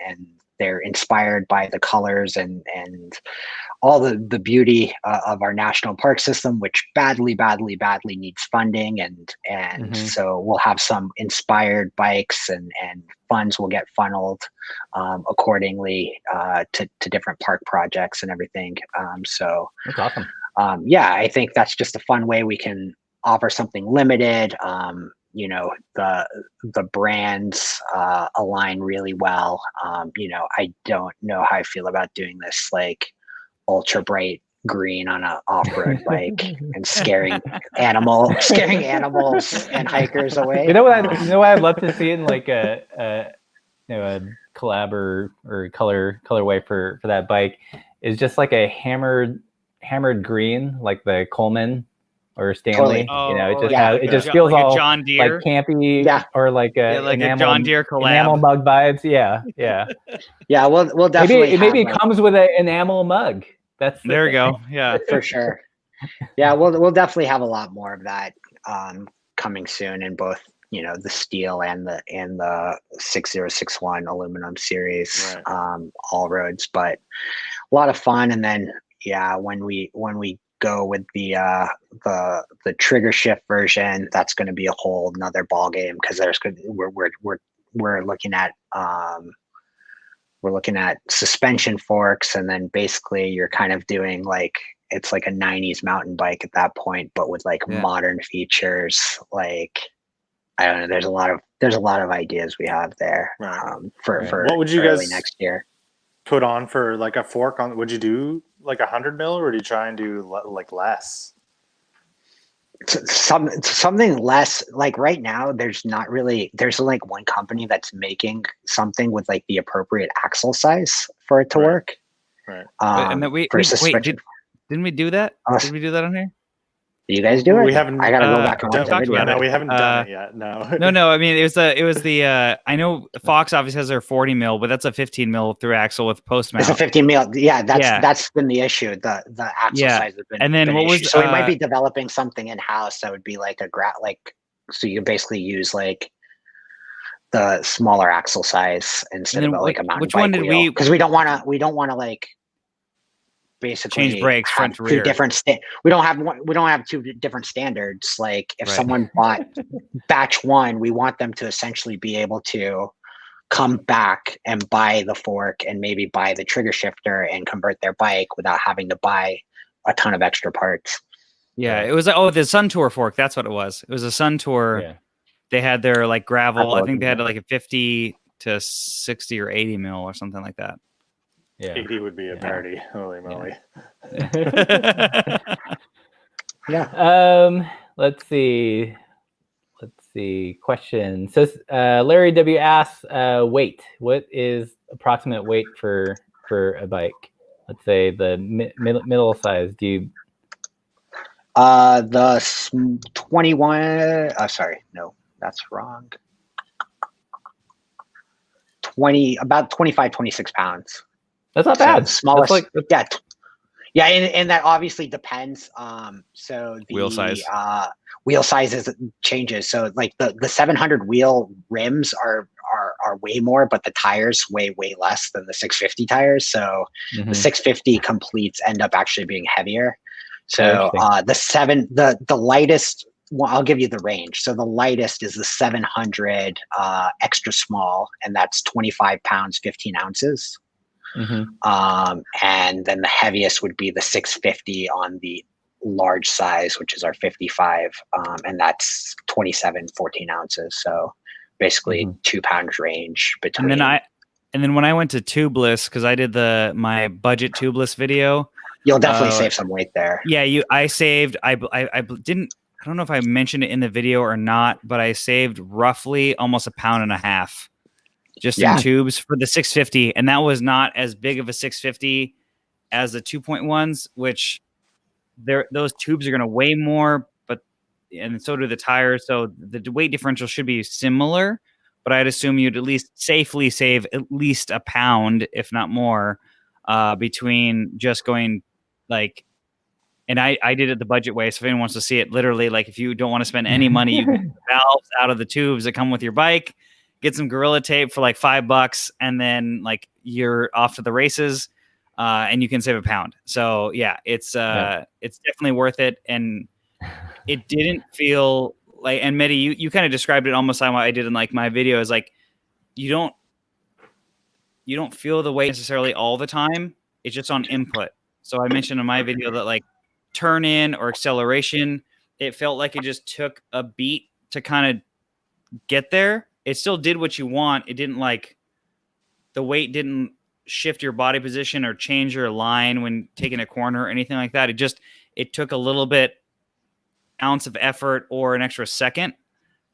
they're inspired by the colors and all the beauty of our national park system, which badly needs funding, and so we'll have some inspired bikes, and funds will get funneled accordingly to different park projects and everything. So that's awesome. Yeah, I think that's just a fun way we can offer something limited. You know, the brands align really well. You know, I don't know how I feel about doing this like ultra bright green on a off-road bike and scaring animals and hikers away. You know what I'd love to see in like a you know, a collab or colorway for that bike is just like a hammered green, like the Coleman or Stanley. Totally. You know, it just yeah. it just feels like all a John Deere, like campy, or like a like enamel, a John Deere collab. enamel mug vibes. Yeah. Yeah, we'll definitely maybe it have, comes with an enamel mug. That's there we go. Yeah, for sure. Yeah, we'll definitely have a lot more of that coming soon in both, you know, the steel and the 6061 aluminum series, Right. all roads, but a lot of fun. And then yeah, when we go with the trigger shift version, that's going to be a whole another ball game, because we're looking at suspension forks, and then basically you're kind of doing like, it's like a 90s mountain bike at that point, but with like modern features. Like, I don't know, there's a lot of ideas we have there for what would you early guys next year put on for like a fork on? Would you do like 100 mil, or do you try and do like less? Something less. Like right now there's like one company that's making something with like the appropriate axle size for it to work. Right. And then wait, didn't we do that? Did we do that on here? You guys do it? We haven't. I gotta go back and watch the video. No, we haven't done it yet. No. No. I mean, it was the. I know Fox obviously has their 40 mil, but that's a 15 mil through axle with post mount. It's a 15 mil. Yeah, that's been the issue. The axle size has been. And then what was so we might be developing something in house that would be like so you basically use like the smaller axle size instead of like a mountain which bike one did wheel. Because we don't want to like basically change brakes front to rear. We don't have two different standards. Like if someone bought batch one, we want them to essentially be able to come back and buy the fork and maybe buy the trigger shifter and convert their bike without having to buy a ton of extra parts. Yeah, it was the Sun Tour fork. That's what it was. It was a Sun Tour. Yeah. They had their like gravel. I think they had like a 50 to 60 or 80 mil or something like that. Yeah, 80 would be a party. Holy moly! Yeah. Let's see. Question. So Larry W asks, weight. What is approximate weight for a bike? Let's say the middle size. Do you? The 21. Sorry, no, that's wrong. About 25, 26 pounds. That's not bad. Smallest, yeah, and that obviously depends. So the wheel sizes changes. So like the 700 wheel rims are way more, but the tires way less than the 650 tires. So the 650 completes end up actually being heavier. So the lightest. Well, I'll give you the range. So the lightest is the 700 extra small, and that's 25 pounds, 15 ounces. And then the heaviest would be the 650 on the large size, which is our 55, and that's 27, 14 ounces. So basically 2 pounds range between. And then when I went to tubeless, because I did my budget tubeless video, you'll definitely save some weight there. Yeah, I saved. I didn't. I don't know if I mentioned it in the video or not, but I saved roughly almost 1.5 pounds. Just in tubes for the 650, and that was not as big of a 650 as the 2.1s, which those tubes are going to weigh more, and so do the tires. So the weight differential should be similar, but I'd assume you'd at least safely save at least 1 pound, if not more, between just going like. And I did it the budget way. So if anyone wants to see it, literally, like if you don't want to spend any money, you get the valves out of the tubes that come with your bike. get some Gorilla Tape for like $5, and then like you're off to the races, and you can save £1. So yeah, it's definitely worth it. And it didn't feel like, and Mehdi, you kind of described it almost like what I did in like my video, is like you don't feel the weight necessarily all the time. It's just on input. So I mentioned in my video that like turn in or acceleration, it felt like it just took a beat to kind of get there. It still did what you want. It didn't like, the weight didn't shift your body position or change your line when taking a corner or anything like that. It took a little bit ounce of effort or an extra second.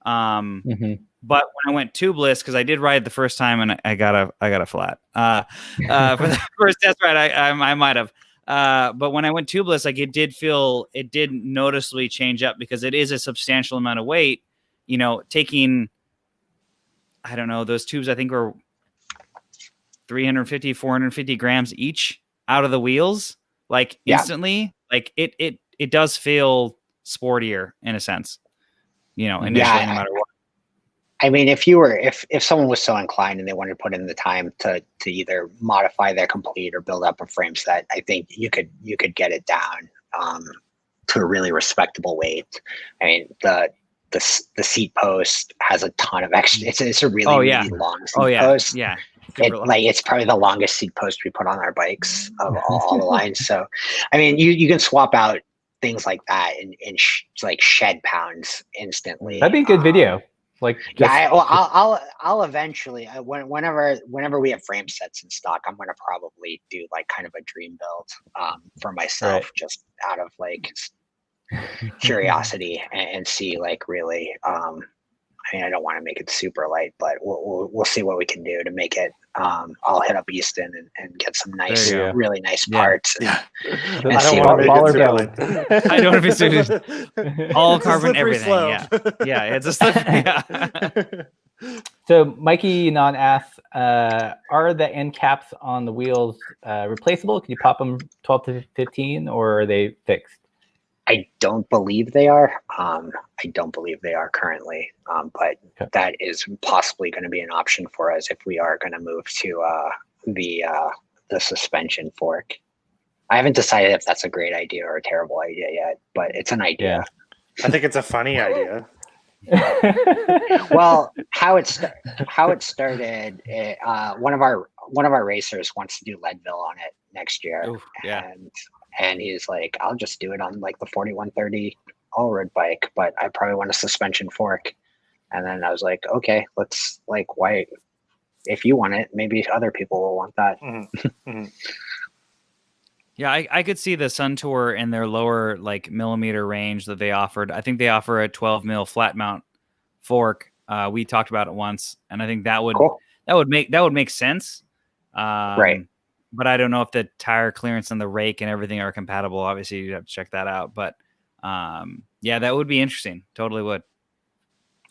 But when I went tubeless, because I did ride the first time and I got a flat for the first test ride, I might have. But when I went tubeless, like it did noticeably change up, because it is a substantial amount of weight. You know, taking, I don't know, those tubes I think were 350, 450 grams each out of the wheels, like instantly. Like it does feel sportier in a sense, you know, initially, no matter what. I mean, if someone was so inclined and they wanted to put in the time to either modify their complete or build up a frame set, I think you could get it down to a really respectable weight. I mean, the seat post has a ton of extra. It's a really really long seat post. Yeah. It's probably the longest seat post we put on our bikes of all the lines. So, I mean, you can swap out things like that and like shed pounds instantly. That'd be a good video. Like, I'll eventually, whenever we have frame sets in stock, I'm gonna probably do like kind of a dream build for myself, just out of like curiosity and see like really. I mean, I don't want to make it super light, but we'll see what we can do to make it. I'll hit up Easton and get some really nice parts. I And see don't what want we to can make it do. super light. I don't want to be super all carbon, everything. Slope. Yeah, it's a slippery. Yeah. So Mikey Non asks, are the end caps on the wheels replaceable? Can you pop them 12 to 15, or are they fixed? I don't believe they are. I don't believe they are currently, but that is possibly going to be an option for us if we are going to move to the suspension fork. I haven't decided if that's a great idea or a terrible idea yet, but it's an idea. I think it's a funny idea. Well, how it started, one of our racers wants to do Leadville on it next year. Oof, yeah. And he's like, I'll just do it on like the 4130 all-road bike, but I probably want a suspension fork. And then I was like, okay, let's like, why? If you want it, maybe other people will want that. Yeah, I could see the Sun Tour in their lower like millimeter range that they offered. I think they offer a 12 mil flat mount fork. We talked about it once, and I think that would make sense. Right. But I don't know if the tire clearance and the rake and everything are compatible. Obviously, you'd have to check that out. But yeah, that would be interesting. Totally would.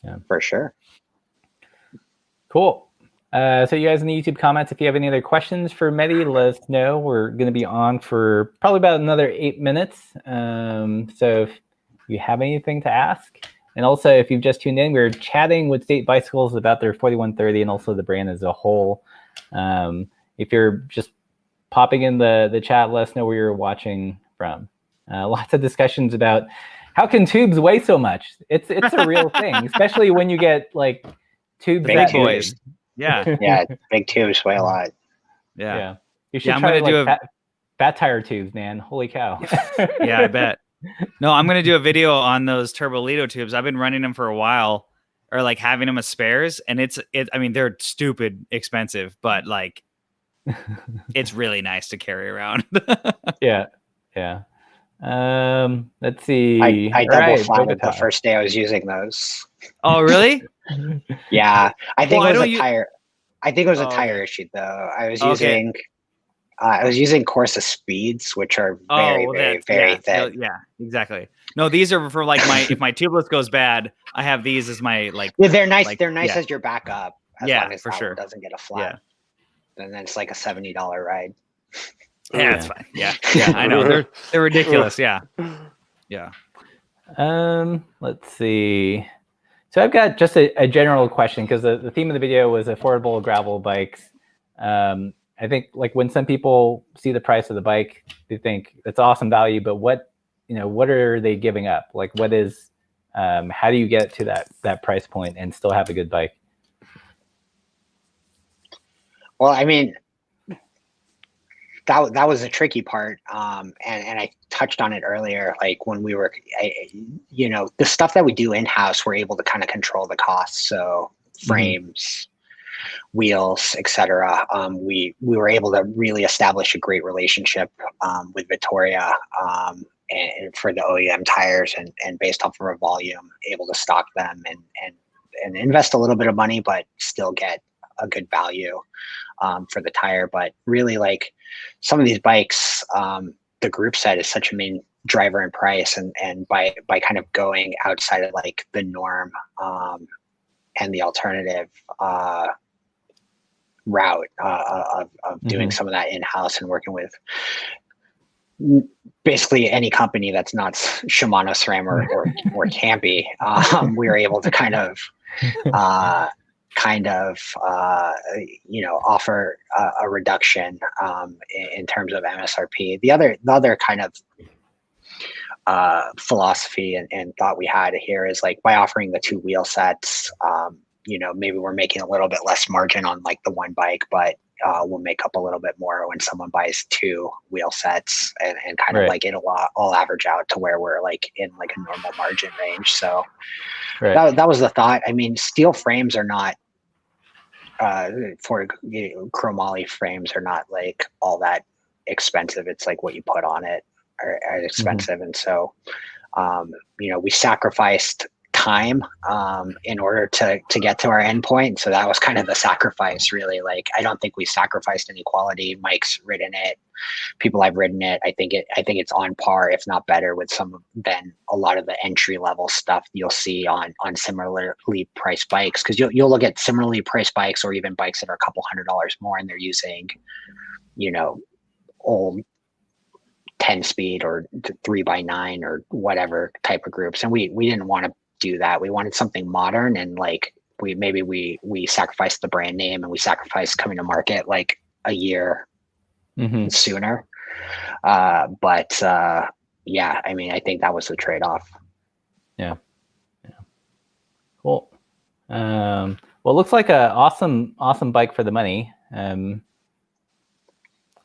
Yeah, for sure. Cool. So you guys in the YouTube comments, if you have any other questions for Mehdi, let us know. We're going to be on for probably about another 8 minutes. So if you have anything to ask, and also if you've just tuned in, we're chatting with State Bicycles about their 4130 and also the brand as a whole. If you're just popping in the chat, let us know where you're watching from. Lots of discussions about how can tubes weigh so much. It's a real thing, especially when you get like tubes big boys. Yeah. Yeah, big tubes weigh a lot. Yeah. You should try like fat tire tubes, man. Holy cow. Yeah, I bet. No, I'm gonna do a video on those Turbolito tubes. I've been running them for a while, or like having them as spares, and I mean, they're stupid expensive, but like it's really nice to carry around. Yeah. Let's see. I double flatted the first day I was using those. Oh, really? Yeah, I think it was a tire. I think it was a tire issue though. I was using Corsa Speeds, which are very thin. Yeah, exactly. No, these are for like if my tubeless goes bad, I have these as my like. Yeah, they're nice. They're nice as your backup. As long as for sure. Doesn't get a flat. And then it's like a $70 ride. Yeah, that's fine. Yeah, I know. They're ridiculous. Yeah. Let's see. So I've got just a general question, because the theme of the video was affordable gravel bikes. I think like when some people see the price of the bike, they think it's awesome value, but what are they giving up? Like what is, how do you get to that price point and still have a good bike? Well, I mean, that was the tricky part. And I touched on it earlier, like when we were, the stuff that we do in-house, we're able to kind of control the costs. So frames, wheels, etc. We were able to really establish a great relationship with Vittoria and for the OEM tires, and based off of our volume, able to stock them and invest a little bit of money, but still get a good value for the tire. But really, like some of these bikes, the group set is such a main driver in price, and by kind of going outside of like the norm and the alternative route of doing some of that in-house and working with basically any company that's not Shimano, SRAM, or Campy, we were able to kind of offer a reduction in terms of MSRP. The other kind of philosophy and thought we had here is like by offering the 2 wheel sets, maybe we're making a little bit less margin on like the one bike, but we'll make up a little bit more when someone buys 2 wheel sets, and kind of like it'll all average out to where we're like in like a normal margin range. So that was the thought. I mean, steel frames are not for chromoly frames are not like all that expensive. It's like what you put on it are expensive. And so we sacrificed time in order to get to our endpoint. So that was kind of the sacrifice, really. Like I don't think we sacrificed any quality. Mike's ridden it, people I've ridden it. I think it's on par, if not better, with than a lot of the entry level stuff you'll see on similarly priced bikes. Because you'll look at similarly priced bikes, or even bikes that are a couple $100 more, and they're using old 10 speed or 3x9 or whatever type of groups, and we didn't want to do that. We wanted something modern, and like we sacrificed the brand name, and we sacrificed coming to market like a year sooner. But yeah, I mean, I think that was the trade-off. Yeah. Cool. Well, it looks like a awesome bike for the money.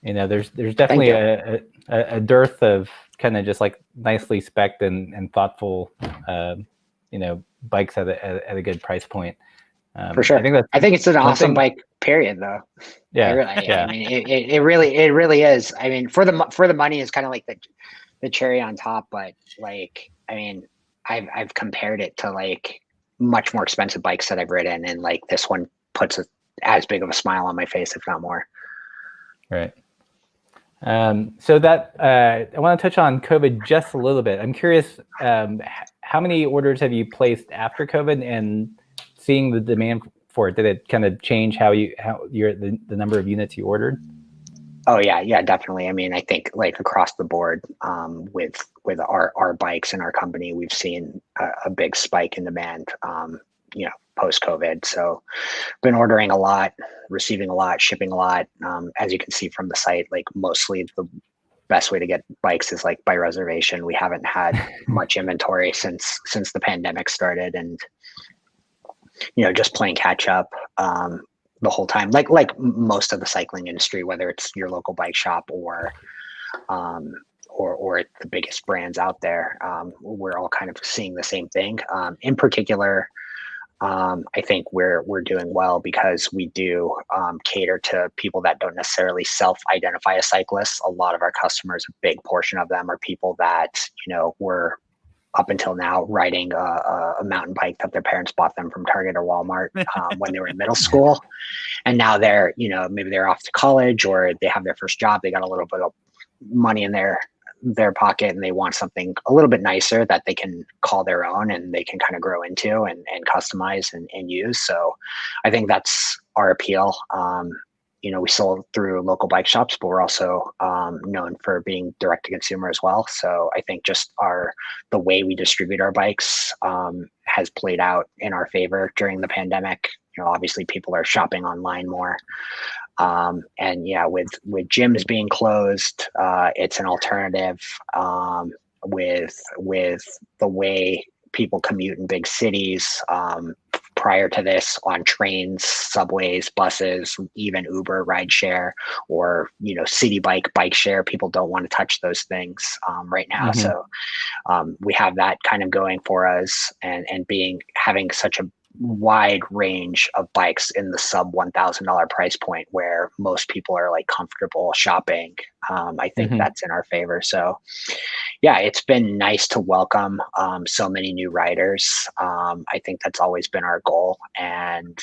There's definitely a dearth of kind of just like nicely spec'd and thoughtful bikes at a good price point. For sure. I think it's an awesome bike, period, though. Yeah. I mean, it really is. I mean, for the money is kind of like the cherry on top, but like, I mean, I've compared it to like much more expensive bikes that I've ridden, and like this one puts as big of a smile on my face, if not more. Right. So that I want to touch on COVID just a little bit. I'm curious, how many orders have you placed after COVID, and seeing the demand for it? Did it kind of change the number of units you ordered? Oh yeah, definitely. I mean, I think like across the board, with our bikes in our company, we've seen a big spike in demand, post COVID. So been ordering a lot, receiving a lot, shipping a lot. As you can see from the site, like mostly the best way to get bikes is like by reservation. We haven't had much inventory since the pandemic started, and just playing catch up the whole time, like most of the cycling industry, whether it's your local bike shop or the biggest brands out there. We're all kind of seeing the same thing. In particular, I think we're doing well because we do cater to people that don't necessarily self-identify as cyclists. A lot of our customers, a big portion of them, are people that were up until now riding a mountain bike that their parents bought them from Target or Walmart when they were in middle school, and now they're maybe they're off to college, or they have their first job. They got a little bit of money in their pocket, and they want something a little bit nicer that they can call their own, and they can kind of grow into and customize and use. So I think that's our appeal. we sold through local bike shops, but we're also known for being direct to consumer as well. So I think just the way we distribute our bikes has played out in our favor during the pandemic. Obviously people are shopping online more. And yeah, with gyms being closed, it's an alternative with the way people commute in big cities. Prior to this, on trains, subways, buses, even Uber, rideshare, or city bike share, people don't want to touch those things right now. Mm-hmm. So we have that kind of going for us, and having such a wide range of bikes in the sub $1,000 price point where most people are like comfortable shopping. I think that's in our favor. So yeah, it's been nice to welcome so many new riders. I think that's always been our goal, and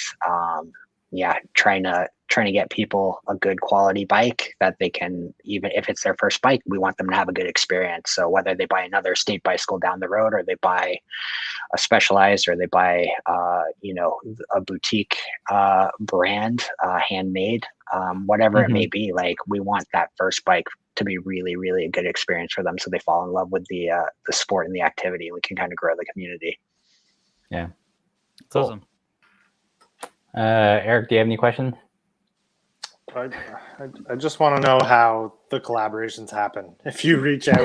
yeah, trying to get people a good quality bike that they can, even if it's their first bike, we want them to have a good experience. So whether they buy another state bicycle down the road, or they buy a Specialized, or they buy a boutique brand, handmade, whatever it may be, like we want that first bike to be really, really a good experience for them, so they fall in love with the sport and the activity, and we can kind of grow the community. Yeah, it's awesome. Eric, do you have any questions? I just want to know how the collaborations happen. If you reach out,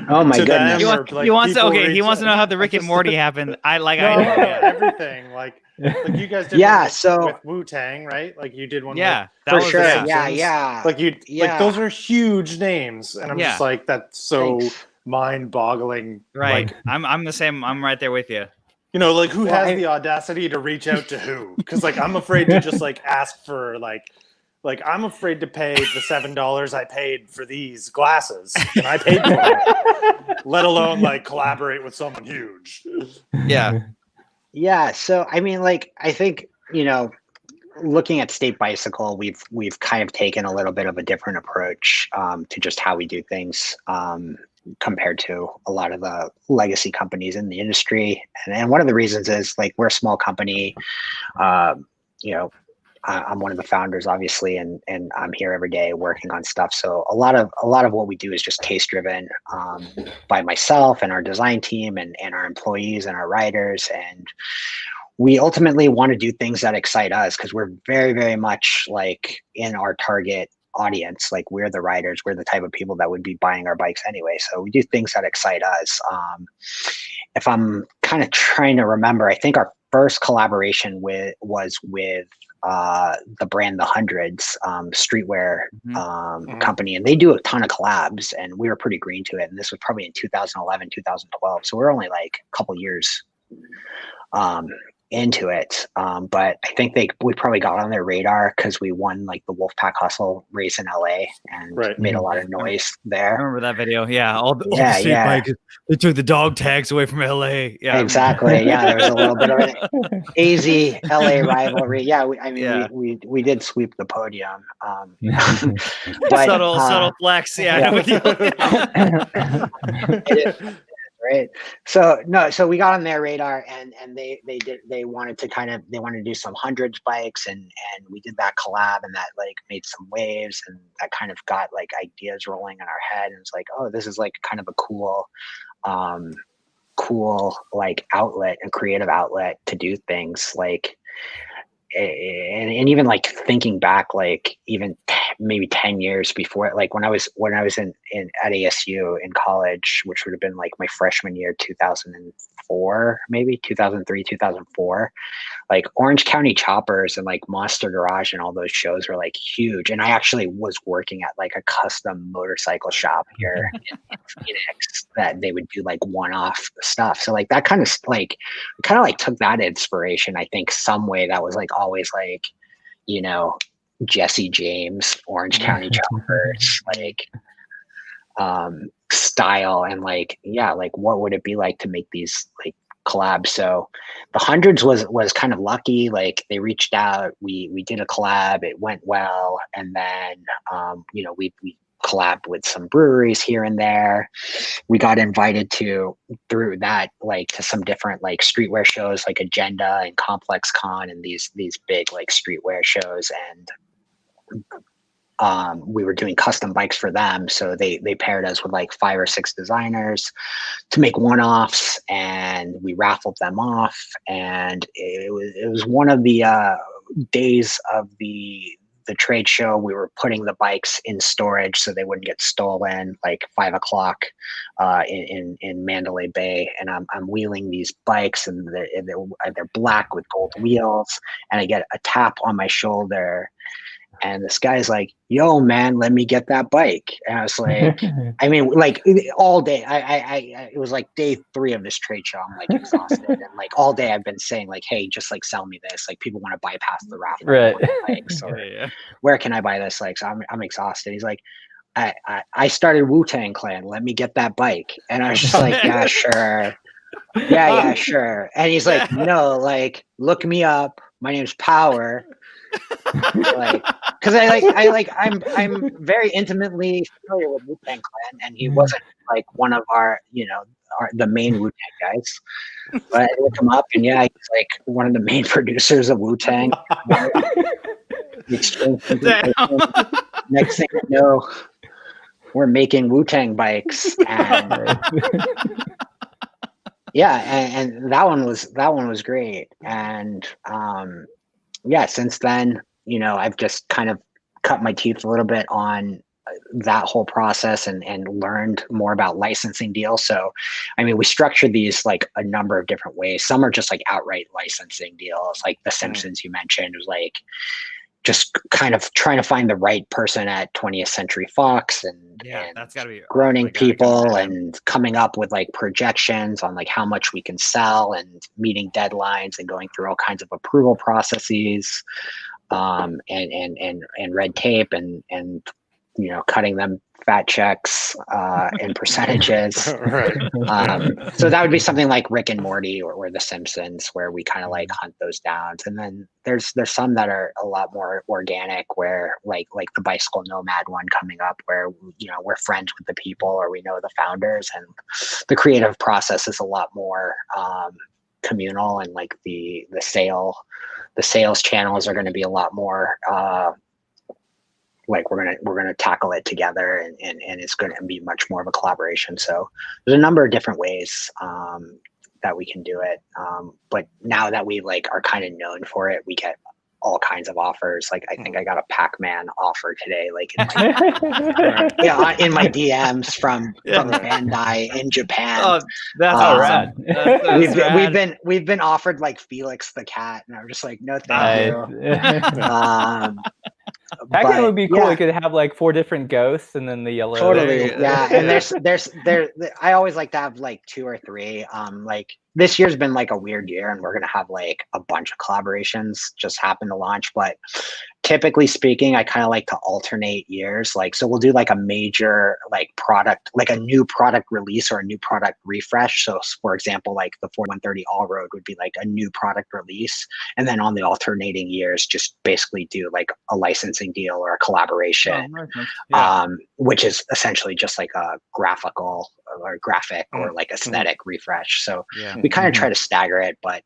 oh my goodness, he wants to know how the Rick and Morty happened. Everything like you guys did. Yeah, with Wu-Tang, right? Like you did one. Yeah, that for sure. Yeah. Like like those are huge names, and I'm just like, that's so mind-boggling. Right. Like, I'm the same. I'm right there with you. Like who has the audacity to reach out to who? Because like I'm afraid to just like ask for like I'm afraid to pay the $7 I paid for these glasses, and I paid for it, let alone like collaborate with someone huge. Yeah. Yeah. So I mean, like, I think looking at State Bicycle, we've kind of taken a little bit of a different approach to just how we do things. Compared to a lot of the legacy companies in the industry. And one of the reasons is like, we're a small company. I'm one of the founders, obviously, and I'm here every day working on stuff. So a lot of what we do is just taste driven by myself and our design team and our employees and our riders. And we ultimately want to do things that excite us, because we're very, very much like in our target audience. Like, we're the riders, we're the type of people that would be buying our bikes anyway. So we do things that excite us. If I'm kind of trying to remember, I think our first collaboration was with the brand The Hundreds, streetwear company, and they do a ton of collabs, and we were pretty green to it. And this was probably in 2011, 2012. So we're only like a couple years into it, but I think we probably got on their radar because we won like the Wolfpack Hustle race in LA and made a lot of noise there. I remember that video. Yeah, all the street bikers, they took the dog tags away from LA. Yeah, exactly. Yeah, there was a little bit of an AZ LA rivalry. Yeah, we did sweep the podium. But, subtle flex. Yeah, with you. Right. So we got on their radar, and they wanted to do some hundreds bikes, and we did that collab, and that like made some waves, and that kind of got like ideas rolling in our head, and it's like, oh, this is like kind of a cool like outlet and creative outlet to do things like. And even like thinking back, like even maybe 10 years before, like when I was in at ASU in college, which would have been like my freshman year, 2004, maybe 2003, 2004, like Orange County Choppers and like Monster Garage and all those shows were like huge. And I actually was working at like a custom motorcycle shop here in Phoenix that they would do like one-off stuff. So like that kind of took that inspiration, I think, some way that was like always like, Jesse James, Orange County Choppers, like style, and like, yeah, like what would it be like to make these like collabs? So the Hundreds was kind of lucky. Like they reached out, we did a collab, it went well, and then we collabed with some breweries here and there. We got invited through that like to some different like streetwear shows like Agenda and Complex Con and these big like streetwear shows, and we were doing custom bikes for them. So they paired us with like 5 or 6 designers to make one-offs, and we raffled them off. And it was one of the days of the trade show. We were putting the bikes in storage so they wouldn't get stolen, like 5 o'clock in Mandalay Bay. And I'm wheeling these bikes, and they're black with gold wheels, and I get a tap on my shoulder. And this guy's like, "Yo, man, let me get that bike." And I was like, I mean, like all day, it was like day 3 of this trade show. I'm like exhausted. And like all day I've been saying like, "Hey, just like sell me this." Like people want to bypass the raffle. Right. Bikes, or where can I buy this? Like, so I'm exhausted. He's like, I started Wu-Tang Clan. Let me get that bike. And I was just like, yeah, sure. Yeah, sure. And he's like, no, like, look me up. My name's Power. Like, because I'm very intimately familiar with Wu-Tang Clan, and he wasn't like one of our, the main Wu-Tang guys. But I look him up, and yeah, he's like one of the main producers of Wu-Tang. Next thing you know, we're making Wu-Tang bikes, and yeah, and that one was great. And yeah, since then, I've just kind of cut my teeth a little bit on that whole process and learned more about licensing deals. So, I mean, we structured these like a number of different ways. Some are just like outright licensing deals, like The Simpsons you mentioned was like just kind of trying to find the right person at 20th Century Fox and that's gotta be groaning people and coming up with like projections on like how much we can sell and meeting deadlines and going through all kinds of approval processes and red tape and cutting them fat checks and percentages. Right. So that would be something like Rick and Morty or The Simpsons, where we kind of like hunt those down. And then there's some that are a lot more organic, where like the Bicycle Nomad one coming up, where we're friends with the people or we know the founders, and the creative process is a lot more communal, and like the sales channels are going to be a lot more like we're gonna tackle it together, and it's going to be much more of a collaboration. So there's a number of different ways that we can do it. But now that we like are kind of known for it, we get all kinds of offers. Like I think I got a Pac-Man offer today, like in my DMs from Bandai in Japan. Oh, that's rad. We've been offered like Felix the cat, and I'm just like, no, thank you. Pac-Man would be cool. Yeah. You could have like 4 different ghosts, and then the yellow. Totally, yeah. And there's I always like to have like 2 or 3. Like this year's been like a weird year, and we're gonna have like a bunch of collaborations just happen to launch. But typically speaking, I kind of like to alternate years. Like, so we'll do like a major like product, like a new product release or a new product refresh. So for example, like the 4130 All Road would be like a new product release. And then on the alternating years, just basically do like a licensing deal or a collaboration, which is essentially just like a graphic or like aesthetic refresh. So we kind of try to stagger it, but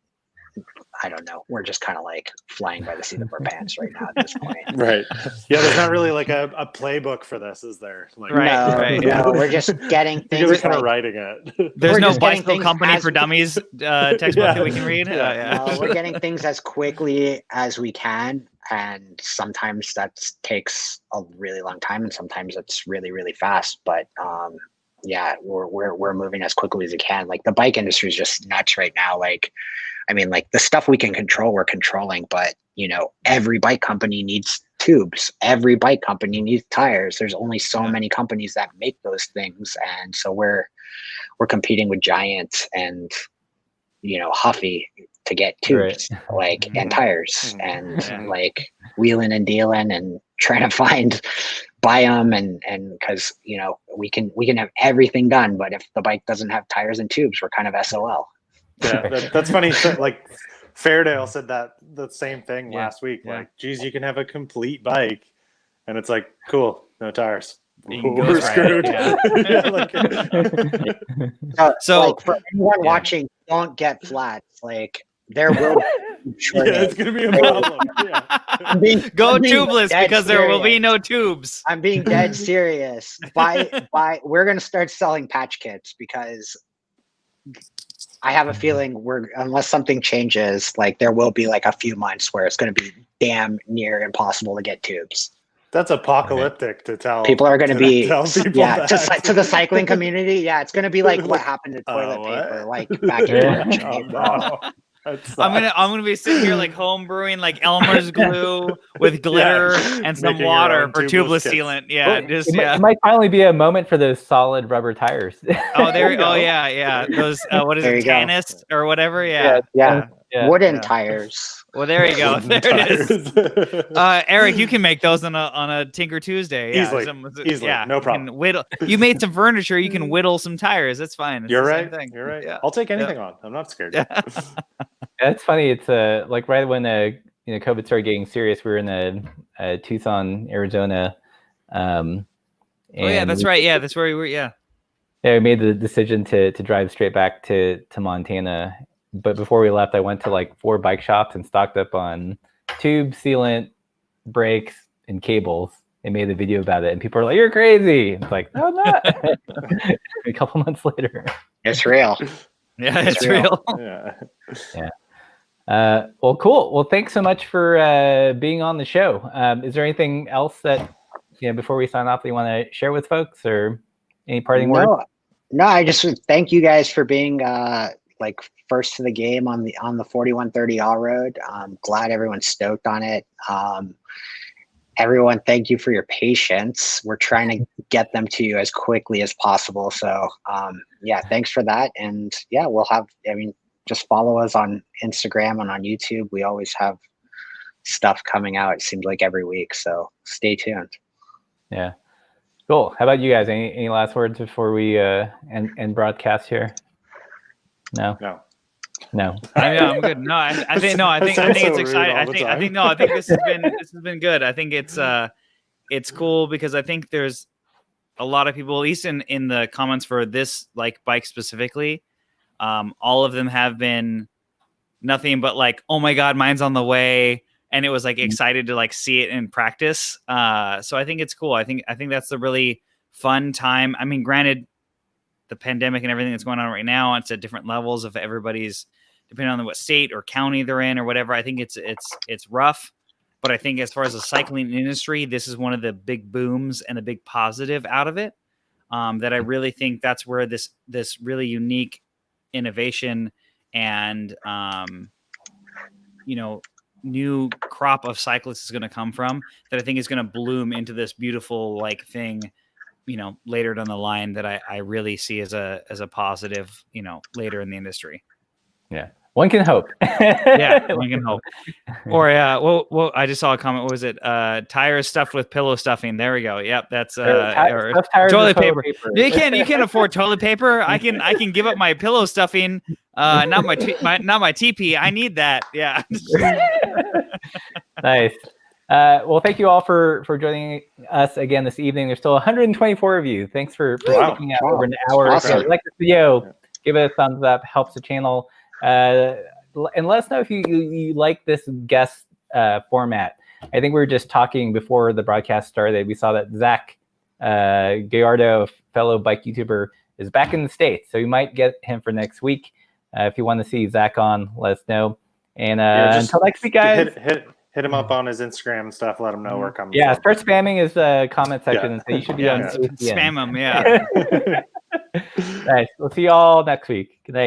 I don't know. We're just kind of like flying by the seat of our pants right now at this point. Right. Yeah, there's not really like a playbook for this, is there? Like, no, we're just getting things. We're kind of writing it. There's no Bicycle Company for Dummies textbook that we can read. We're getting things as quickly as we can, and sometimes that takes a really long time, and sometimes it's really, really fast. But we're moving as quickly as we can. Like the bike industry is just nuts right now. Like, I mean, like the stuff we can control, we're controlling, but every bike company needs tubes. Every bike company needs tires. There's only so many companies that make those things. And so we're competing with Giant and, Huffy to get tubes, and tires, and like wheeling and dealing and trying to buy them. And cause we can have everything done, but if the bike doesn't have tires and tubes, we're kind of SOL. Yeah, that's funny. Like Fairdale said the same thing last week. Like, geez, you can have a complete bike, and it's like, cool, no tires. We're screwed. So like, for anyone watching, don't get flats. Like there will short Yeah, it's it. gonna be a problem. Yeah. Go I'm being tubeless dead because there will be serious. no tubes. I'm being dead serious. We're gonna start selling patch kits because I have a feeling unless something changes, like there will be like a few months where it's gonna be damn near impossible to get tubes. That's apocalyptic to tell. People are going to be, tell people to the cycling community. Yeah, it's going to be like what happened to toilet what? paper, like back in March and April. No. I'm gonna be sitting here like home brewing like Elmer's glue with glitter and some Making your water own for tubeless tubeless kits. sealant. Yeah, It might finally be a moment for those solid rubber tires. Oh, There you go. yeah. Those what is There it, you go. Tanist or whatever? Yeah. Wooden tires. Well, there you go. Wooden There it is. tires. Eric, you can make those on a Tinker Tuesday. Yeah, Easily, yeah, no problem. You can whittle. You made some furniture. You can whittle some tires. That's fine. It's You're the right. Same thing. You're right. Yeah. I'll take anything on. I'm not scared. It's funny. It's like right when COVID started getting serious, we were in Tucson, Arizona. Oh yeah, that's right. Yeah, that's where we were. Yeah. Yeah, we made the decision to drive straight back to Montana. But before we left, I went to like 4 bike shops and stocked up on tube, sealant, brakes, and cables. And made a video about it. And people are like, "You're crazy." It's like, no, I'm not. A couple months later. It's real. Yeah, it's real. Yeah. Well, cool. Well, thanks so much for being on the show. Is there anything else that, before we sign off, that you want to share with folks, or any parting words? No, I just thank you guys for being like first to the game on the 4130 all road. I'm glad everyone's stoked on it. Everyone, thank you for your patience. We're trying to get them to you as quickly as possible. So yeah, thanks for that. And yeah, just follow us on Instagram and on YouTube. We always have stuff coming out, it seems like every week. So stay tuned. Yeah. Cool. How about you guys? Any last words before we end broadcast here? No. I'm good. No, I think it's exciting. I think this has been good. I think it's cool because I think there's a lot of people, at least in the comments for this like bike specifically, all of them have been nothing but like, oh my God, mine's on the way. And it was like excited to like see it in practice. So I think it's cool. I think that's a really fun time. I mean, granted, the pandemic and everything that's going on right now, it's at different levels of everybody's, depending on what state or county they're in or whatever. I think it's rough, but I think as far as the cycling industry, this is one of the big booms and the big positive out of it. That I really think that's where this really unique innovation and new crop of cyclists is going to come from, that I think is going to bloom into this beautiful like thing, later down the line, that I really see as a positive, later in the industry. Yeah. One can hope. Yeah, one can hope. Or well, I just saw a comment. What was it? Tires stuffed with pillow stuffing. There we go. Yep, that's toilet paper. You can't afford toilet paper. I can give up my pillow stuffing. Not my TP. I need that. Yeah. Nice. Well, thank you all for joining us again this evening. There's still 124 of you. Thanks for sticking out over an hour. Awesome. If you like this video, give it a thumbs up. Helps the channel. And let us know if you like this guest format. I think we were just talking before the broadcast started. We saw that Zach Gallardo, fellow bike YouTuber, is back in the States. So we might get him for next week. If you want to see Zach on, let us know. And until next week, guys. Hit him up on his Instagram and stuff. Let him know we're coming. Yeah, start spamming his comment section. And so you should be on. Spam him. Yeah. Nice. We'll see you all next week. Good night.